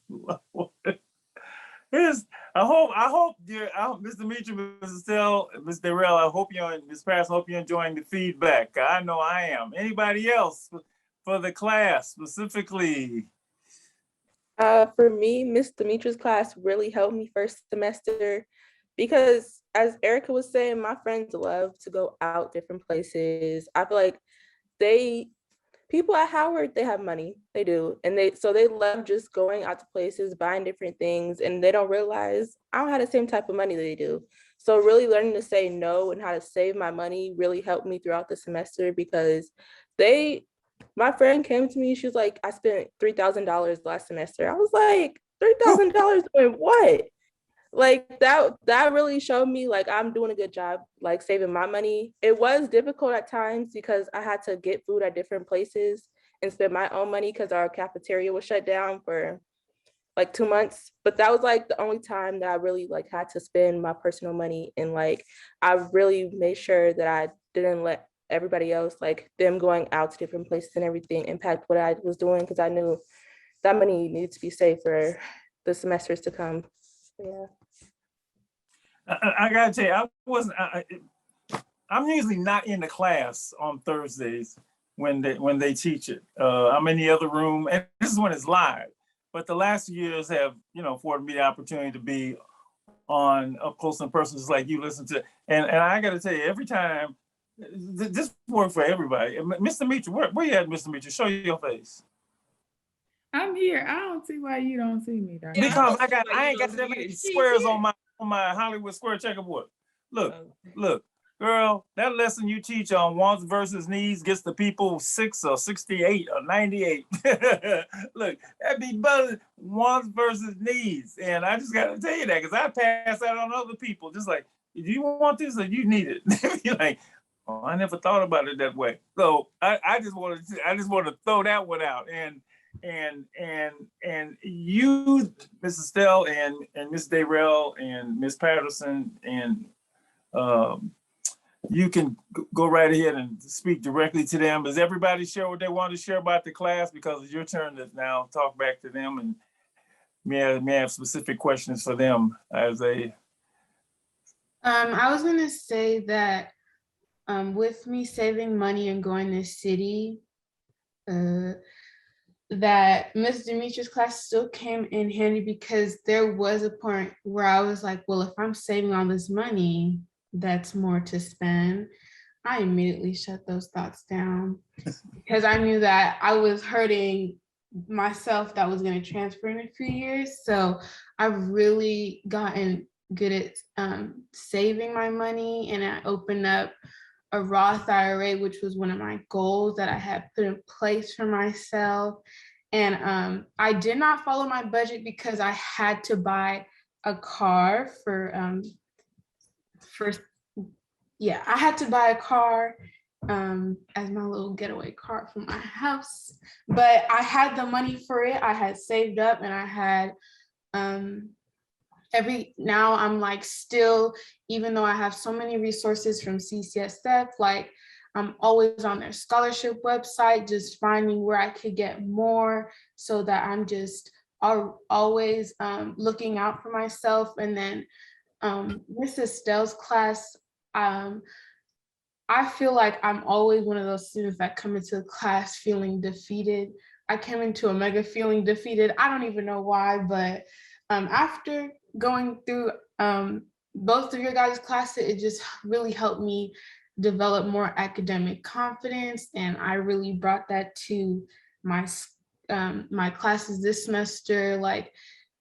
I hope Ms. Demetra, Mrs. Estelle, Ms. Dayrell, I hope Ms. Paris, I hope you're enjoying the feedback. I know I am. Anybody else for the class specifically? For me, Miss Demetra's class really helped me first semester because, as Erica was saying, my friends love to go out different places. I feel like people at Howard, they have money, they do. And they love just going out to places, buying different things, and they don't realize I don't have the same type of money they do. So really learning to say no and how to save my money really helped me throughout the semester, because my friend came to me, she was like, I spent $3,000 last semester. I was like, $3,000 doing what? Like that really showed me like I'm doing a good job like saving my money. It was difficult at times because I had to get food at different places and spend my own money because our cafeteria was shut down for like 2 months. But that was like the only time that I really like had to spend my personal money, and like I really made sure that I didn't let everybody else, like them going out to different places and everything, impact what I was doing, because I knew that money needed to be saved for the semesters to come. Yeah. I gotta tell you, I'm usually not in the class on Thursdays when they teach it. I'm in the other room, and this is when it's live. But the last years have, afforded me the opportunity to be on up close and personal, just like you listen to. And I gotta tell you, every time, this works for everybody. Mr. Demetra, where you at, Mr. Demetra? Show your face. I'm here. I don't see why you don't see me, Dr. Because I ain't got that many squares on my Hollywood Square checkerboard. Look, girl, that lesson you teach on wants versus needs gets the people 6 or 68 or 98. Look, that be buzzing, wants versus needs. And I just gotta tell you that because I pass that on other people. Just like, do you want this or you need it? You're like, oh, I never thought about it that way. So I just want to throw that one out. And and you, Mrs. Stell and Miss Dayrell and Miss Patterson, and you can go right ahead and speak directly to them. Does everybody share what they want to share about the class? Because it's your turn to now talk back to them, and may have specific questions for them as they. I was gonna say that with me saving money and going to city, that Miss Demetrius' class still came in handy because there was a point where I was like, well, if I'm saving all this money, that's more to spend. I immediately shut those thoughts down because I knew that I was hurting myself that was going to transfer in a few years. So I've really gotten good at saving my money, and I opened up a Roth IRA, which was one of my goals that I had put in place for myself. And I did not follow my budget because I had to buy a car I had to buy a car as my little getaway car from my house. But I had the money for it. I had saved up, and I had now I'm like still, even though I have so many resources from CCSF, like I'm always on their scholarship website, just finding where I could get more so that I'm just always looking out for myself. And then Mrs. Stell's class, I feel like I'm always one of those students that come into the class feeling defeated. I came into Omega feeling defeated. I don't even know why, but after going through both of your guys' classes, it just really helped me develop more academic confidence, and I really brought that to my my classes this semester, like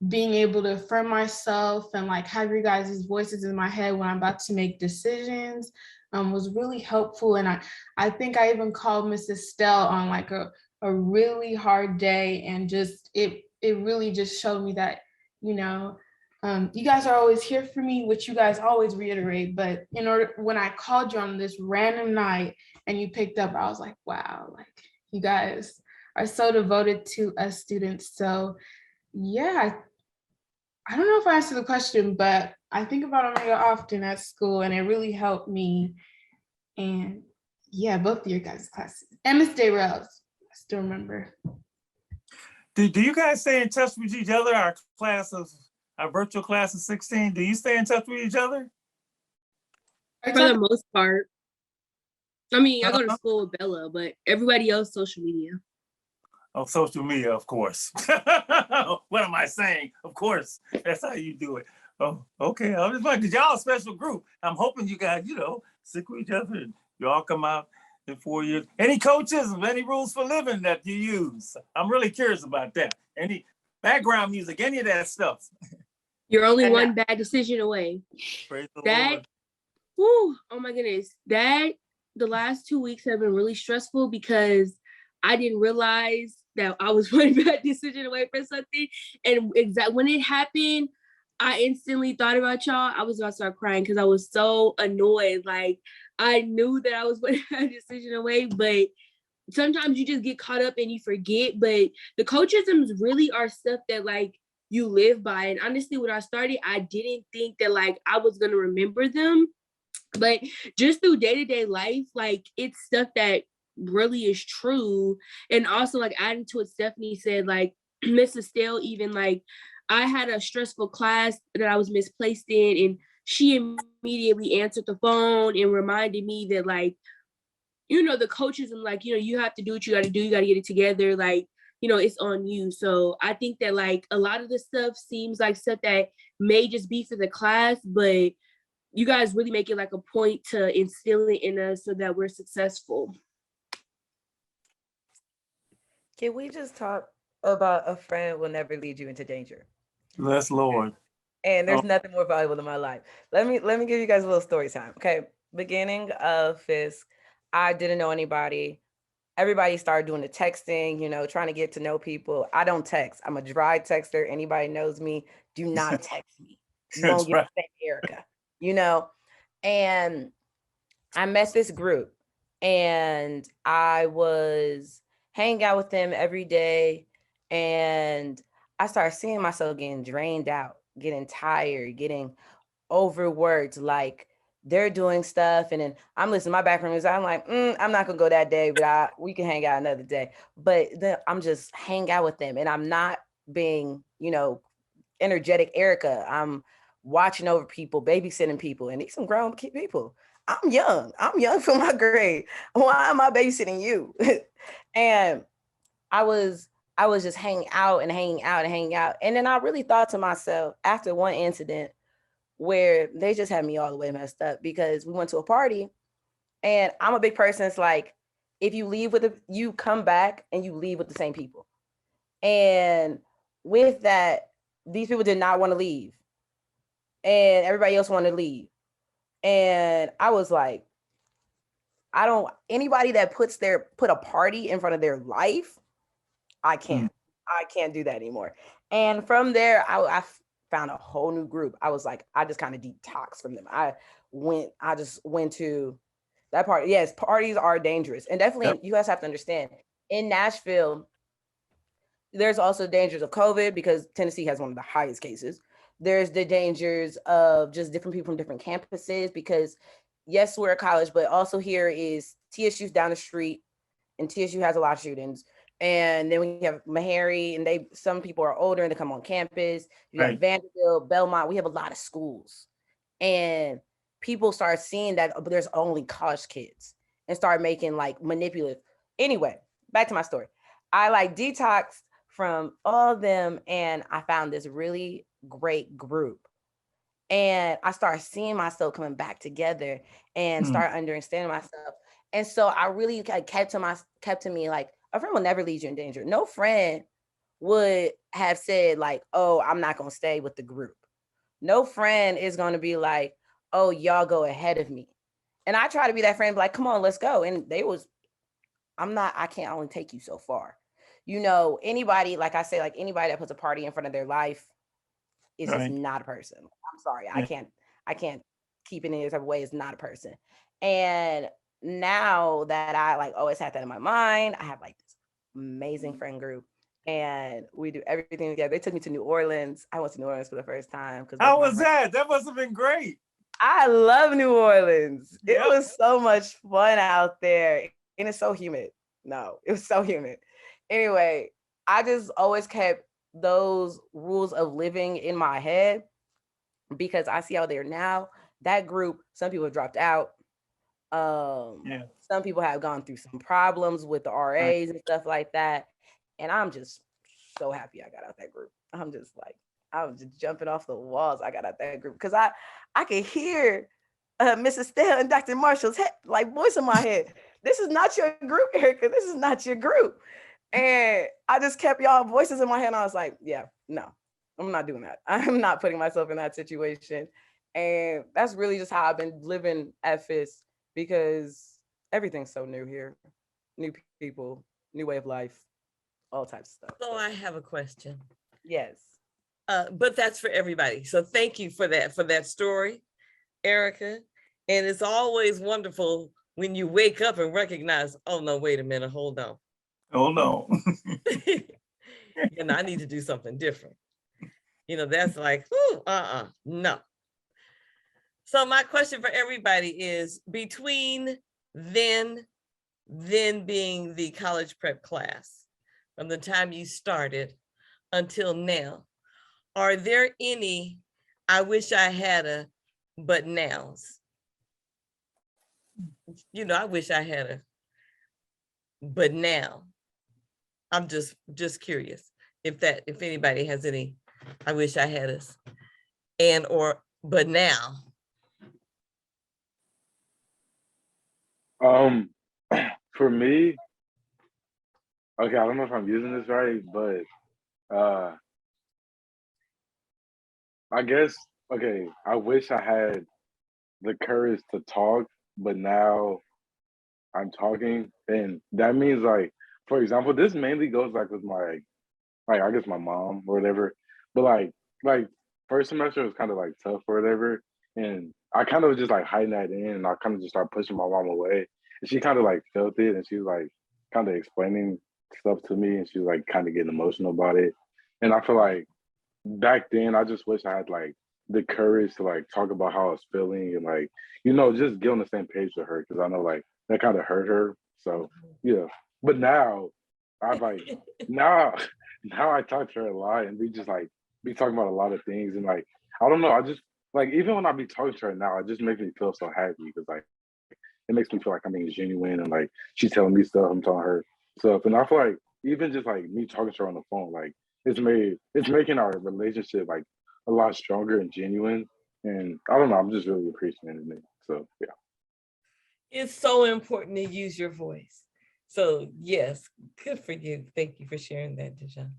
being able to affirm myself and like have your guys' voices in my head when I'm about to make decisions was really helpful. And I think I even called Mrs. Stell on like a really hard day, and just it really just showed me that, you know, you guys are always here for me, which you guys always reiterate, but when I called you on this random night and you picked up, I was like, wow, like you guys are so devoted to us students. So yeah, I don't know if I answered the question, but I think about Omega often at school, and it really helped me. And yeah, both of your guys' classes. And Miss Dayrell's, I still remember. Do you guys stay in touch with each other? Our virtual class of 16, do you stay in touch with each other? For the most part. I mean, I go to school with Bella, but everybody else, social media. Oh, social media, of course. What am I saying? Of course, that's how you do it. Oh, okay. I'm just like, because y'all a special group. I'm hoping you guys, stick with each other and you all come out in 4 years. Any coaches, any rules for living that you use? I'm really curious about that. Any background music, any of that stuff? You're only one bad decision away. Praise the Lord. Whew, oh my goodness. The last 2 weeks have been really stressful because I didn't realize that I was one bad decision away from something. And when it happened, I instantly thought about y'all. I was about to start crying because I was so annoyed. Like, I knew that I was one bad decision away, but sometimes you just get caught up and you forget. But the coachisms really are stuff that like you live by. And honestly, when I started, I didn't think that like I was going to remember them. But just through day-to-day life, like it's stuff that really is true. And also like adding to what Stephanie said, like Mrs. Stale, even like I had a stressful class that I was misplaced in, and she immediately answered the phone and reminded me that like, the coaches and like, you have to do what you got to do. You got to get it together. Like, it's on you. So I think that like a lot of this stuff seems like stuff that may just be for the class, but you guys really make it like a point to instill it in us so that we're successful. Can we just talk about a friend will never lead you into danger? Yes, Lord. And there's nothing more valuable in my life. Let me give you guys a little story time. Okay. Beginning of FISC, I didn't know anybody. Everybody started doing the texting, trying to get to know people. I don't text. I'm a dry texter. Anybody knows me, do not text me. You won't get Erica, And I met this group and I was hanging out with them every day. And I started seeing myself getting drained out, getting tired, getting overworked. Like they're doing stuff, and then I'm listening. My background is I'm like, I'm not gonna go that day, but we can hang out another day. But then I'm just hang out with them, and I'm not being, energetic Erica. I'm watching over people, babysitting people, and these some grown people. I'm young. I'm young for my grade. Why am I babysitting you? And I was just hanging out and hanging out and hanging out. And then I really thought to myself after one incident where they just had me all the way messed up because we went to a party and I'm a big person. It's like, if you leave you come back and you leave with the same people. And with that, these people did not want to leave and everybody else wanted to leave. And I was like, anybody that put a party in front of their life, I can't do that anymore. And from there, I found a whole new group. I was like, I just kind of detoxed from them. I just went to that party. Yes, parties are dangerous. And definitely you guys have to understand, in Nashville, there's also dangers of COVID because Tennessee has one of the highest cases. There's the dangers of just different people from different campuses because yes, we're a college, but also here is TSU's down the street and TSU has a lot of shootings. And then we have Meharry, and some people are older and they come on campus. You have Vanderbilt, Belmont. We have a lot of schools, and people start seeing that there's only college kids and start making like manipulative. Anyway, back to my story. I like detoxed from all of them, and I found this really great group. And I started seeing myself coming back together and start understanding myself. And so I really kept to me like, a friend will never leave you in danger. No friend would have said like, oh, I'm not going to stay with the group. No friend is going to be like, oh, y'all go ahead of me. And I try to be that friend, like, come on, let's go. And I can't only take you so far. Anybody, like I say, like anybody that puts a party in front of their life is just not a person. I'm sorry. Yeah. I can't keep it in any type of way. It's not a person. And now that I like always had that in my mind, I have like this amazing friend group and we do everything together. They took me to New Orleans. I went to New Orleans for the first time. How was that? That must have been great. I love New Orleans. Yep. It was so much fun out there. And it's so humid. No, it was so humid. Anyway, I just always kept those rules of living in my head because I see out there now, that group, some people have dropped out. Some people have gone through some problems with the RAs and stuff like that. And I'm just so happy I got out that group. I was just jumping off the walls. I got out that group because I could hear Mrs. Stell and Dr. Marshall's voice in my head. This is not your group, Erica. This is not your group. And I just kept y'all voices in my head. And I was like, yeah, no, I'm not doing that. I'm not putting myself in that situation. And that's really just how I've been living at FIS because everything's so new here. New people, new way of life, all types of stuff. So I have a question. Yes. But that's for everybody. So thank you for that story, Erica. And it's always wonderful when you wake up and recognize, oh no, wait a minute, hold on. Oh no. I need to do something different. That's like, no. So my question for everybody is, between then being the college prep class, from the time you started until now, are there any I wish I had a but nows? I wish I had a but now. I'm just curious if anybody has any I wish I had us and or but now. For me, okay, I don't know if I'm using this right, but I guess, okay, I wish I had the courage to talk, but now I'm talking, and that means like, for example, this mainly goes like with my, like I guess my mom or whatever, but like first semester was kind of like tough or whatever, and I kind of was just like hiding that in, and I kind of just started pushing my mom away, and she kind of like felt it, and she was like kind of explaining stuff to me, and she was like kind of getting emotional about it. And I feel like back then, I just wish I had like the courage to like talk about how I was feeling and like, just get on the same page with her, because I know like that kind of hurt her. So yeah. But now I've like now I talk to her a lot, and we just like be talking about a lot of things, and like I don't know, I just like even when I be talking to her now, it just makes me feel so happy, because like it makes me feel like I'm being genuine, and like she's telling me stuff, I'm telling her stuff. And I feel like even just like me talking to her on the phone, like it's making our relationship like a lot stronger and genuine. And I don't know, I'm just really appreciating it. So yeah. It's so important to use your voice. So yes, good for you. Thank you for sharing that, Dejan.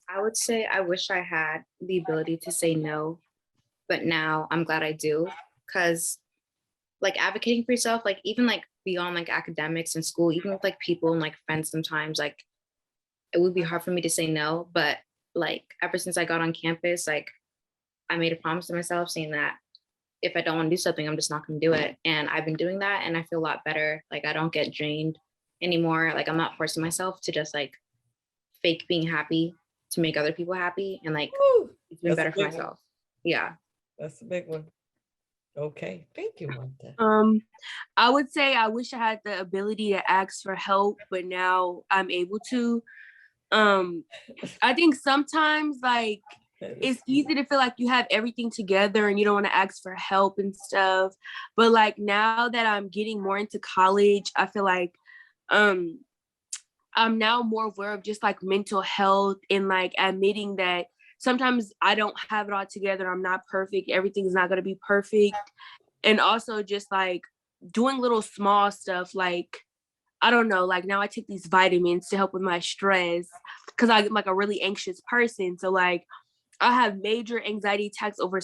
I would say I wish I had the ability to say no, but now I'm glad I do, because like advocating for yourself, like even like beyond like academics and school, even with like people and like friends, sometimes like it would be hard for me to say no. But like ever since I got on campus, like I made a promise to myself saying that if I don't want to do something, I'm just not going to do it. And I've been doing that, and I feel a lot better. Like I don't get drained anymore. Like I'm not forcing myself to just like fake being happy to make other people happy, and like it's been better for myself. Yeah, that's a big one. Okay, thank you, Wanda. I would say I wish I had the ability to ask for help, but now I'm able to. I think sometimes like it's easy to feel like you have everything together and you don't want to ask for help and stuff. But like now that I'm getting more into college, I feel like I'm now more aware of just like mental health, and like admitting that sometimes I don't have it all together. I'm not perfect. Everything's not going to be perfect. And also just like doing little small stuff, like, I don't know, like now I take these vitamins to help with my stress, because I'm like a really anxious person. So like I have major anxiety attacks over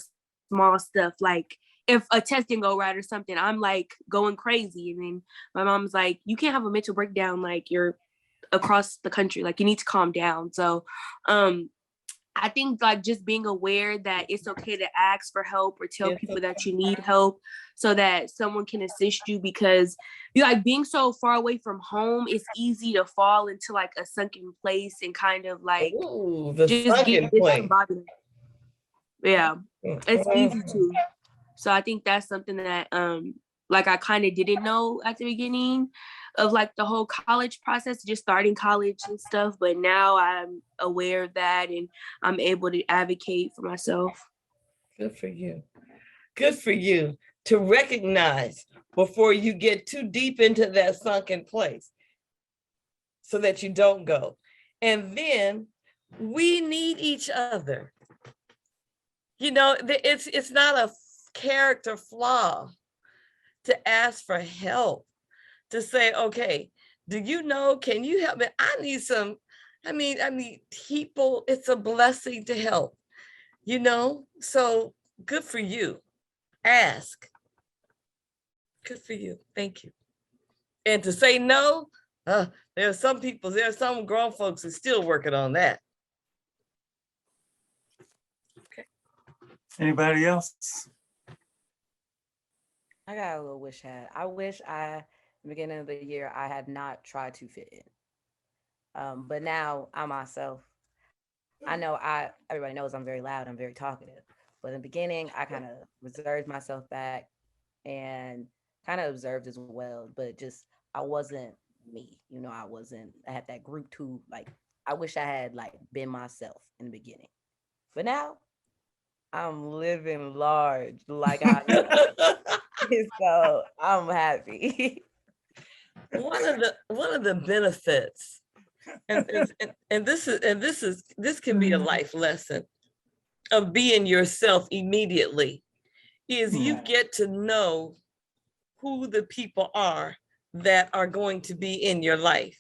small stuff. Like if a test didn't go right or something, I'm like going crazy. And then my mom's like, you can't have a mental breakdown. Like you're across the country, like you need to calm down. So I think like just being aware that it's okay to ask for help or tell people that you need help so that someone can assist you, because you like being so far away from home, it's easy to fall into like a sunken place and kind of like just get discombobulated. Yeah, it's easy to. So I think that's something that like I kind of didn't know at the beginning of like the whole college process, just starting college and stuff. But now I'm aware of that and I'm able to advocate for myself. Good for you. Good for you to recognize before you get too deep into that sunken place so that you don't go. And then we need each other. You know, it's not a character flaw to ask for help, to say, okay, do you know, can you help me? I need people, it's a blessing to help, you know? So good for you. Ask. Good for you. Thank you. And to say no, there are some grown folks who are still working on that. Okay. Anybody else? I got a little wish hat. I wish at the beginning of the year, I had not tried to fit in. But now I myself, I know everybody knows I'm very loud, I'm very talkative. But in the beginning, I kind of reserved myself back and kind of observed as well. But just, I wasn't me. You know, I had that group too. Like, I wish I had like been myself in the beginning. But now I'm living large like I know. So I'm happy. One of the benefits, and this can be a life lesson of being yourself immediately, is you get to know who the people are that are going to be in your life.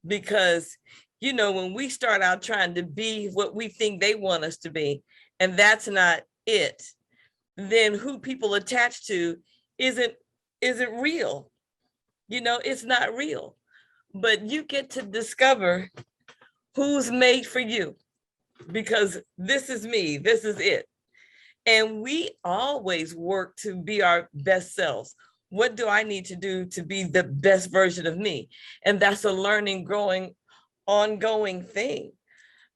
Because, you know, when we start out trying to be what we think they want us to be, and that's not it, then who people attach to isn't real. You know, it's not real. But you get to discover who's made for you, because this is me, this is it. And we always work to be our best selves. what do I need to do to be the best version of me? And that's a learning, growing, ongoing thing.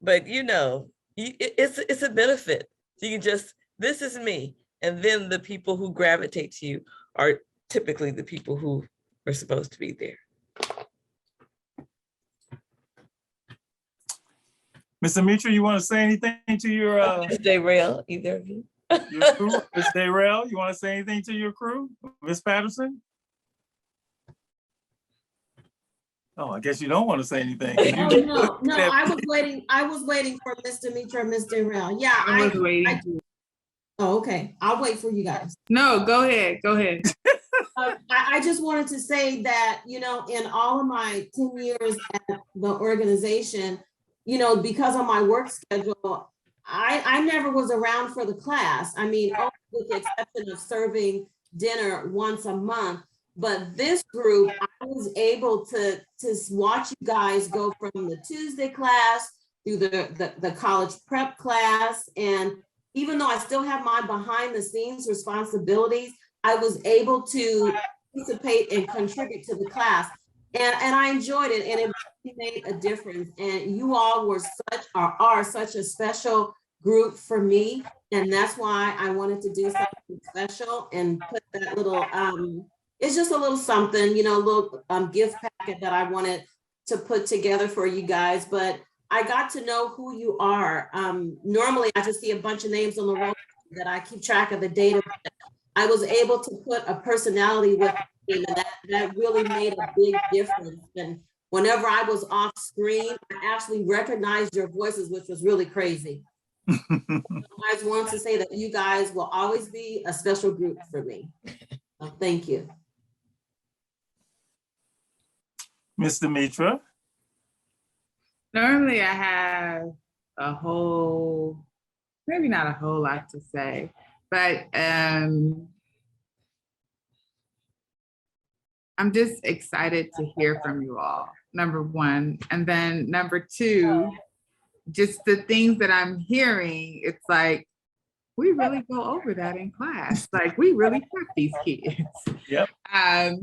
But it's a benefit. So you can just, this is me. And then the people who gravitate to you are typically the people who are supposed to be there. Mr. Mitra, you want to say anything to your Ms. Dayrell, either of you? your crew? Ms. Dayrell, you want to say anything to your crew? Ms. Patterson? Oh, I guess you don't want to say anything. Oh, no, I was waiting for Mr. Mitra and Ms. Dayrell. Yeah, I was waiting. Oh, okay. I'll wait for you guys. No, go ahead. Go ahead. I just wanted to say that, in all of my 10 years at the organization, because of my work schedule, I never was around for the class. I mean, with the exception of serving dinner once a month. But this group, I was able to watch you guys go from the Tuesday class through the college prep class. And even though I still have my behind the scenes responsibilities, I was able to participate and contribute to the class. And I enjoyed it, and it really made a difference. And you all are such a special group for me. And that's why I wanted to do something special and put that little, it's just a little something, a little gift packet that I wanted to put together for you guys. But I got to know who you are. Normally, I just see a bunch of names on the roll that I keep track of the data. I was able to put a personality with it, and that really made a big difference. And whenever I was off screen, I actually recognized your voices, which was really crazy. I just wanted to say that you guys will always be a special group for me. So thank you. Mr. Mitra? Normally I have maybe not a whole lot to say, but I'm just excited to hear from you all, number one. And then number two, just the things that I'm hearing, it's like, we really go over that in class. Like, we really prep these kids. Yep.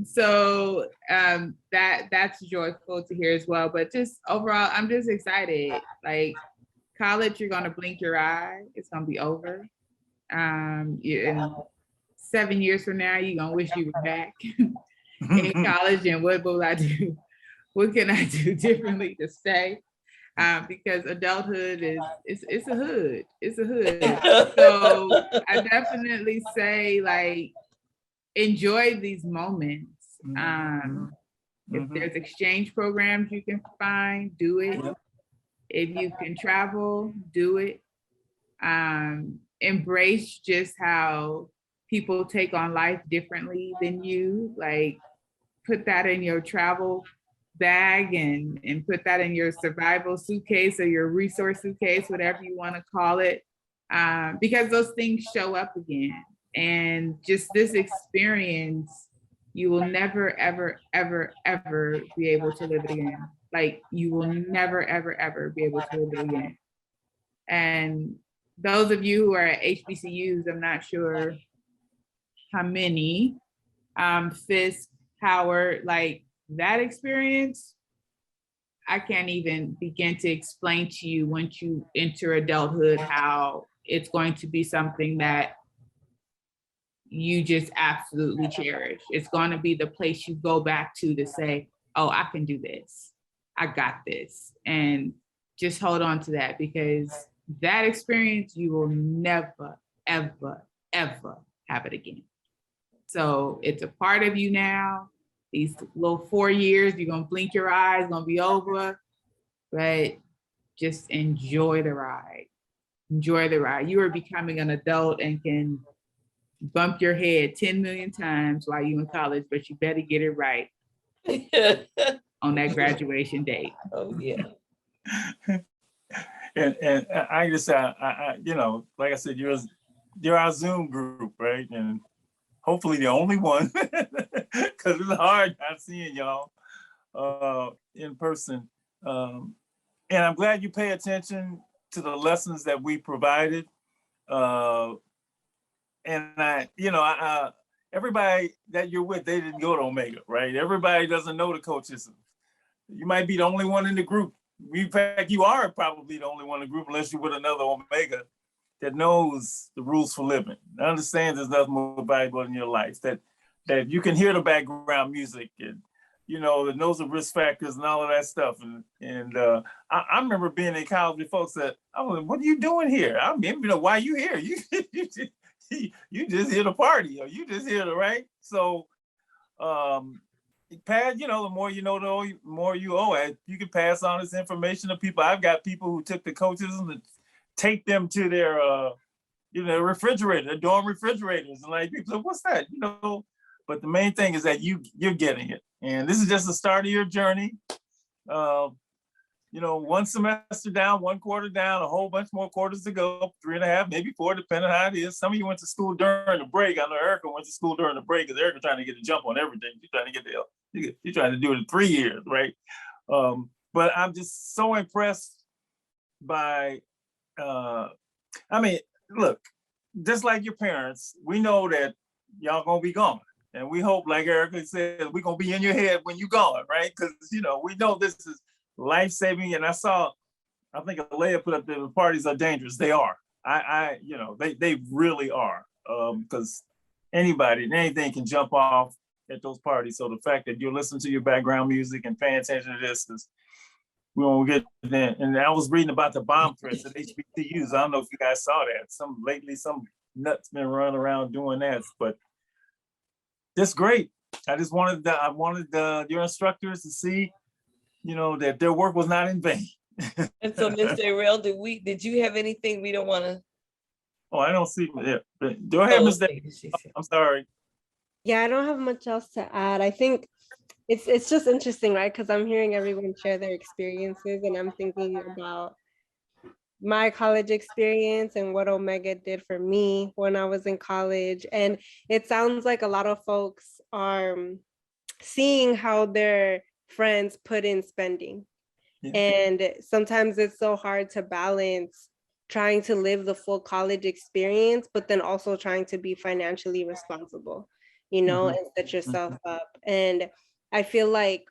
So that's joyful to hear as well. But just overall, I'm just excited. Like, college, you're gonna blink your eye, it's gonna be over. And 7 years from now, you're gonna wish you were back in college. And what will I do? What can I do differently to stay? Because adulthood it's a hood. It's a hood. So I definitely say, like, enjoy these moments. If there's exchange programs you can find, do it. If you can travel, do it. Embrace just how people take on life differently than you. Like, put that in your travel bag and put that in your survival suitcase or your resource suitcase, whatever you want to call it, because those things show up again. And just this experience, you will never, ever, ever, ever be able to live it again. Like, you will never, ever, ever be able to live it again. And those of you who are at HBCUs, I'm not sure how many, Fisk, Howard, like, that experience, I can't even begin to explain to you once you enter adulthood how it's going to be something that you just absolutely cherish. It's going to be the place you go back to say, oh, I can do this. I got this. And just hold on to that, because that experience, you will never, ever, ever have it again. So it's a part of you now. These little 4 years, you're gonna blink your eyes, gonna be over, but just enjoy the ride. Enjoy the ride. You are becoming an adult and can bump your head 10 million times while you're in college, but you better get it right on that graduation date. Oh yeah. And I just, like I said, you're our Zoom group, right? And hopefully the only one, because it's hard not seeing y'all in person. And I'm glad you pay attention to the lessons that we provided. And everybody that you're with, they didn't go to Omega, right? Everybody doesn't know the coaches. You might be the only one in the group. In fact, you are probably the only one in the group, unless you're with another Omega that knows the rules for living, understands there's nothing more valuable in your life, that you can hear the background music, and that knows the risk factors and all of that stuff. And I remember being in college with folks that, oh, what are you doing here? I mean, why you here? You just here to party, or you just here to, right? So, Pat, the more you know, the more you owe. You can pass on this information to people. I've got people who took the coaches and take them to their, refrigerator, their dorm refrigerators, and like people say, what's that? But the main thing is that you're getting it, and this is just the start of your journey. One semester down, one quarter down, a whole bunch more quarters to go, 3.5, maybe 4, depending on how it is. Some of you went to school during the break. I know Erica went to school during the break because Erica trying to get a jump on everything. She's trying to get you're trying to do it in 3 years, right? But I'm just so impressed by, look, just like your parents, we know that y'all gonna be gone. And we hope, like Erica said, we're gonna be in your head when you're gone, right? Because we know this is life-saving. And I think Alea put up there, the parties are dangerous. They are. They really are. Because anybody and anything can jump off at those parties. So the fact that you're listening to your background music and paying attention to this is, we won't get there. And I was reading about the bomb threats at HBCUs. I don't know if you guys saw that. Some nuts been running around doing that, but it's great. I wanted your instructors to see, that their work was not in vain. And so, Mr. Arrell, did you have anything we don't want to? Oh, I don't see it. Go ahead, Mr. I'm sorry. Yeah, I don't have much else to add. I think it's just interesting, right? Because I'm hearing everyone share their experiences, and I'm thinking about my college experience and what Omega did for me when I was in college. And it sounds like a lot of folks are seeing how their friends put in spending. Yeah. And sometimes it's so hard to balance trying to live the full college experience, but then also trying to be financially responsible, and set yourself up. And I feel like,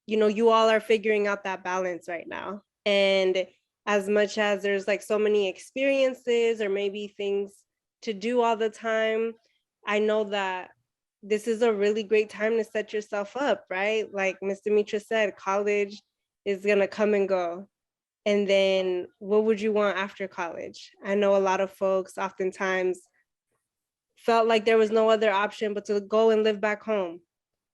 you all are figuring out that balance right now. And as much as there's like so many experiences or maybe things to do all the time, I know that this is a really great time to set yourself up, right? Like Mr. Mitra said, college is gonna come and go. And then what would you want after college? I know a lot of folks oftentimes felt like there was no other option but to go and live back home,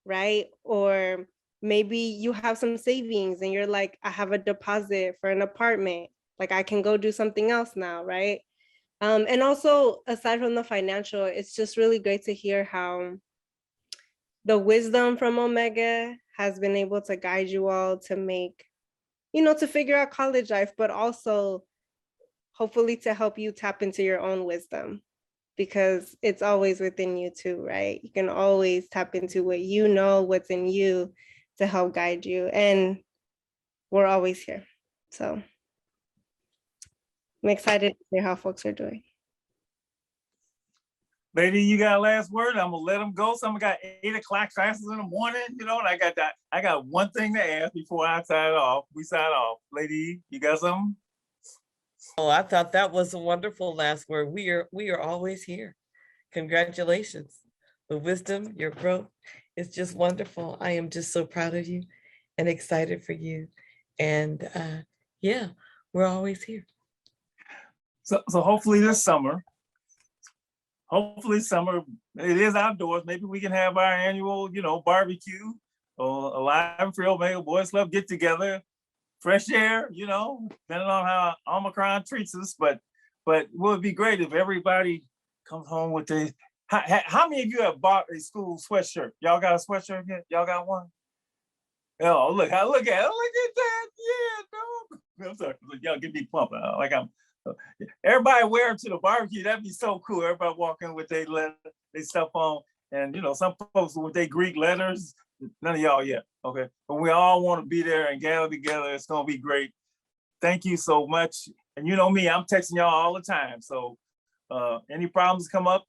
right? Or maybe you have some savings and you're like, I have a deposit for an apartment. Like I can go do something else now, right? And also, aside from the financial, it's just really great to hear how the wisdom from Omega has been able to guide you all to make, to figure out college life, but also hopefully to help you tap into your own wisdom, because it's always within you too, right? You can always tap into what's in you to help guide you. And we're always here. So I'm excited to hear how folks are doing. Lady, you got a last word? I'm gonna let them go. Some got 8 o'clock classes in the morning, and I got one thing to ask before I sign off. We sign off. Lady, you got something? Oh, I thought that was a wonderful last word. We are always here. Congratulations. The wisdom, your growth is just wonderful. I am just so proud of you and excited for you. And we're always here. So hopefully this summer, it is outdoors. Maybe we can have our annual, barbecue or Alive and Free Omega Boys Club get together, fresh air, depending on how Omicron treats us. But it would be great if everybody comes home with how many of you have bought a school sweatshirt? Y'all got a sweatshirt yet? Y'all got one? Oh, look at that. Yeah, no. I'm sorry. Y'all give me pumping. Everybody wear them to the barbecue. That'd be so cool. Everybody walking with their stuff on. And, some folks with their Greek letters, none of y'all yet. Okay. But we all want to be there and gather together. It's going to be great. Thank you so much. And you know me, I'm texting y'all all the time. So any problems come up,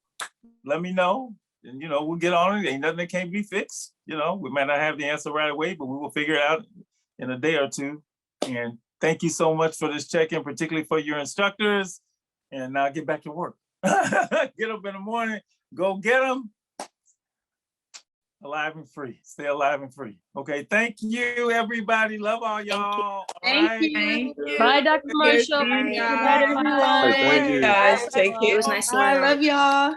let me know. and we'll get on it. Ain't nothing that can't be fixed. We might not have the answer right away, but we will figure it out in a day or two. And thank you so much for this check-in, particularly for your instructors. And now get back to work. Get up in the morning, go get them. Alive and free. Stay alive and free. Okay, thank you, everybody. Love all y'all. Thank you. Bye, Dr. Marshall. Bye, Good night, everyone. Thank you. Guys, take care. It was nice I love y'all.